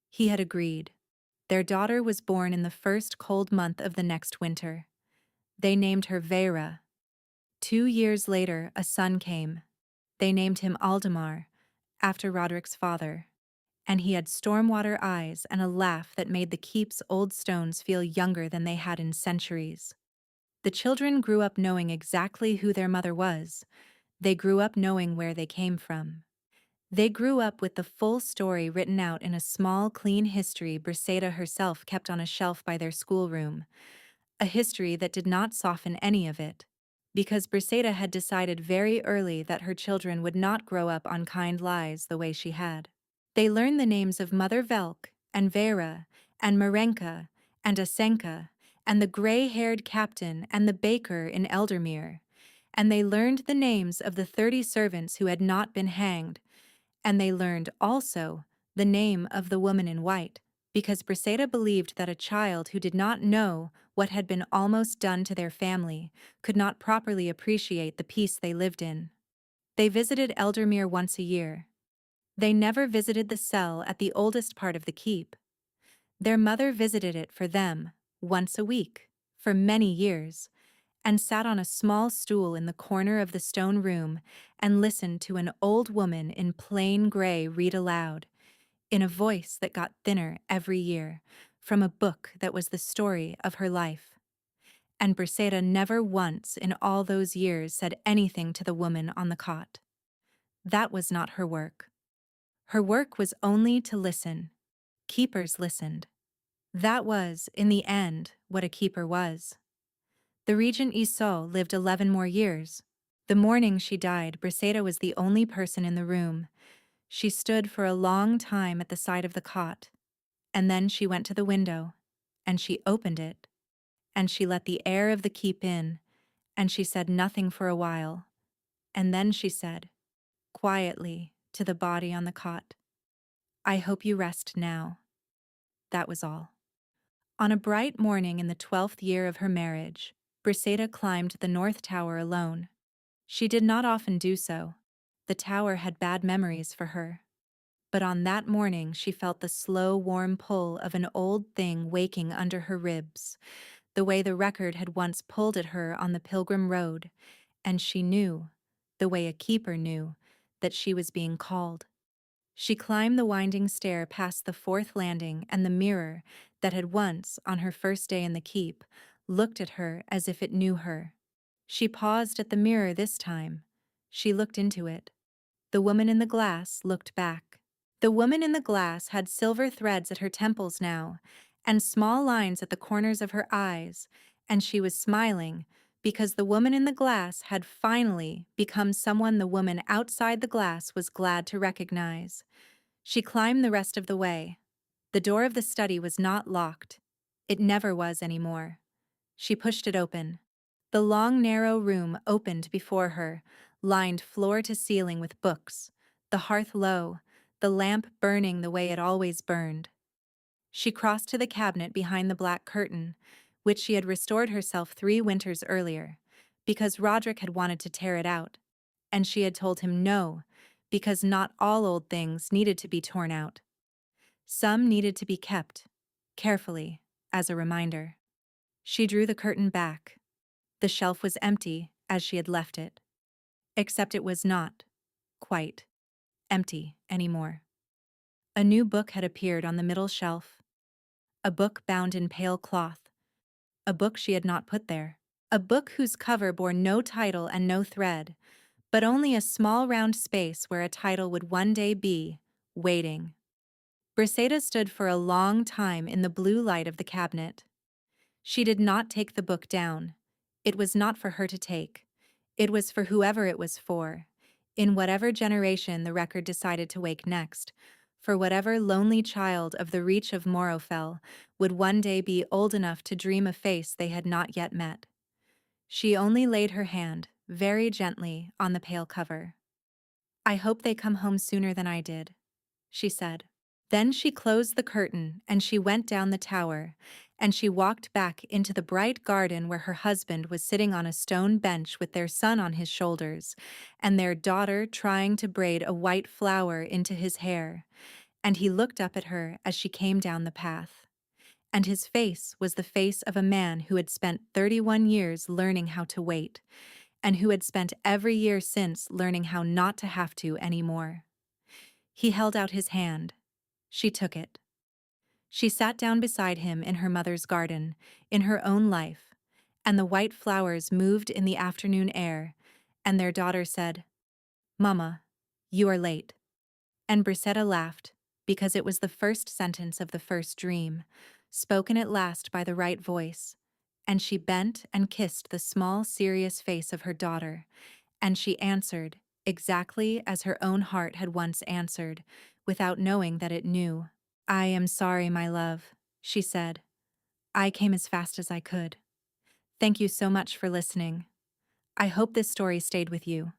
He had agreed. Their daughter was born in the first cold month of the next winter. They named her Vera. 2 years later, a son came. They named him Aldemar, after Roderick's father, and he had stormwater eyes and a laugh that made the keep's old stones feel younger than they had in centuries. The children grew up knowing exactly who their mother was. They grew up knowing where they came from. They grew up with the full story written out in a small, clean history Briseda herself kept on a shelf by their schoolroom, a history that did not soften any of it, because Briseda had decided very early that her children would not grow up on kind lies the way she had. They learned the names of Mother Velk, and Vera, and Marenka, and Asenka, and the gray-haired captain and the baker in Eldermere, and they learned the names of the 30 servants who had not been hanged, and they learned also the name of the woman in white. because Briseda believed that a child who did not know what had been almost done to their family could not properly appreciate the peace they lived in. They visited Eldermere once a year. They never visited the cell at the oldest part of the keep. Their mother visited it for them, once a week, for many years, and sat on a small stool in the corner of the stone room and listened to an old woman in plain gray read aloud, in a voice that got thinner every year, from a book that was the story of her life. And Briseda never once in all those years said anything to the woman on the cot. That was not her work. Her work was only to listen. Keepers listened. That was, in the end, what a keeper was. The Regent Isou lived 11 more years. The morning she died, Briseda was the only person in the room. She stood for a long time at the side of the cot, and then she went to the window, and she opened it, and she let the air of the keep in, and she said nothing for a while, and then she said, quietly, to the body on the cot, "I hope you rest now." That was all. On a bright morning in the 12th year of her marriage, Briseda climbed the North Tower alone. She did not often do so. The tower had bad memories for her. But on that morning she felt the slow, warm pull of an old thing waking under her ribs, the way the record had once pulled at her on the Pilgrim Road, and she knew, the way a keeper knew, that she was being called. She climbed the winding stair past the 4th landing, and the mirror, that had once, on her first day in the keep, looked at her as if it knew her. She paused at the mirror this time. She looked into it. The woman in the glass looked back. The woman in the glass had silver threads at her temples now, and small lines at the corners of her eyes, and she was smiling, because the woman in the glass had finally become someone the woman outside the glass was glad to recognize. She climbed the rest of the way. The door of the study was not locked. It never was anymore. She pushed it open. The long, narrow room opened before her, lined floor to ceiling with books, the hearth low, the lamp burning the way it always burned. She crossed to the cabinet behind the black curtain, which she had restored herself 3 winters earlier, because Roderick had wanted to tear it out, and she had told him no, because not all old things needed to be torn out. Some needed to be kept, carefully, as a reminder. She drew the curtain back. The shelf was empty, as she had left it. Except it was not, quite, empty anymore. A new book had appeared on the middle shelf. A book bound in pale cloth. A book she had not put there. A book whose cover bore no title and no thread, but only a small round space where a title would one day be, Waiting. Briseda stood for a long time in the blue light of the cabinet. She did not take the book down. It was not for her to take. It was for whoever it was for, in whatever generation the record decided to wake next, for whatever lonely child of the reach of Morofell would one day be old enough to dream a face they had not yet met. She only laid her hand, very gently, on the pale cover. "I hope they come home sooner than I did," she said. Then she closed the curtain and she went down the tower, and she walked back into the bright garden where her husband was sitting on a stone bench with their son on his shoulders, and their daughter trying to braid a white flower into his hair, and he looked up at her as she came down the path. And his face was the face of a man who had spent 31 years learning how to wait, and who had spent every year since learning how not to have to anymore. He held out his hand. She took it. She sat down beside him in her mother's garden, in her own life, and the white flowers moved in the afternoon air, and their daughter said, "Mama, you are late." And Briseda laughed, because it was the first sentence of the first dream, spoken at last by the right voice, and she bent and kissed the small, serious face of her daughter, and she answered, exactly as her own heart had once answered, without knowing that it knew. "I am sorry, my love," she said. "I came as fast as I could. Thank you so much for listening. I hope this story stayed with you.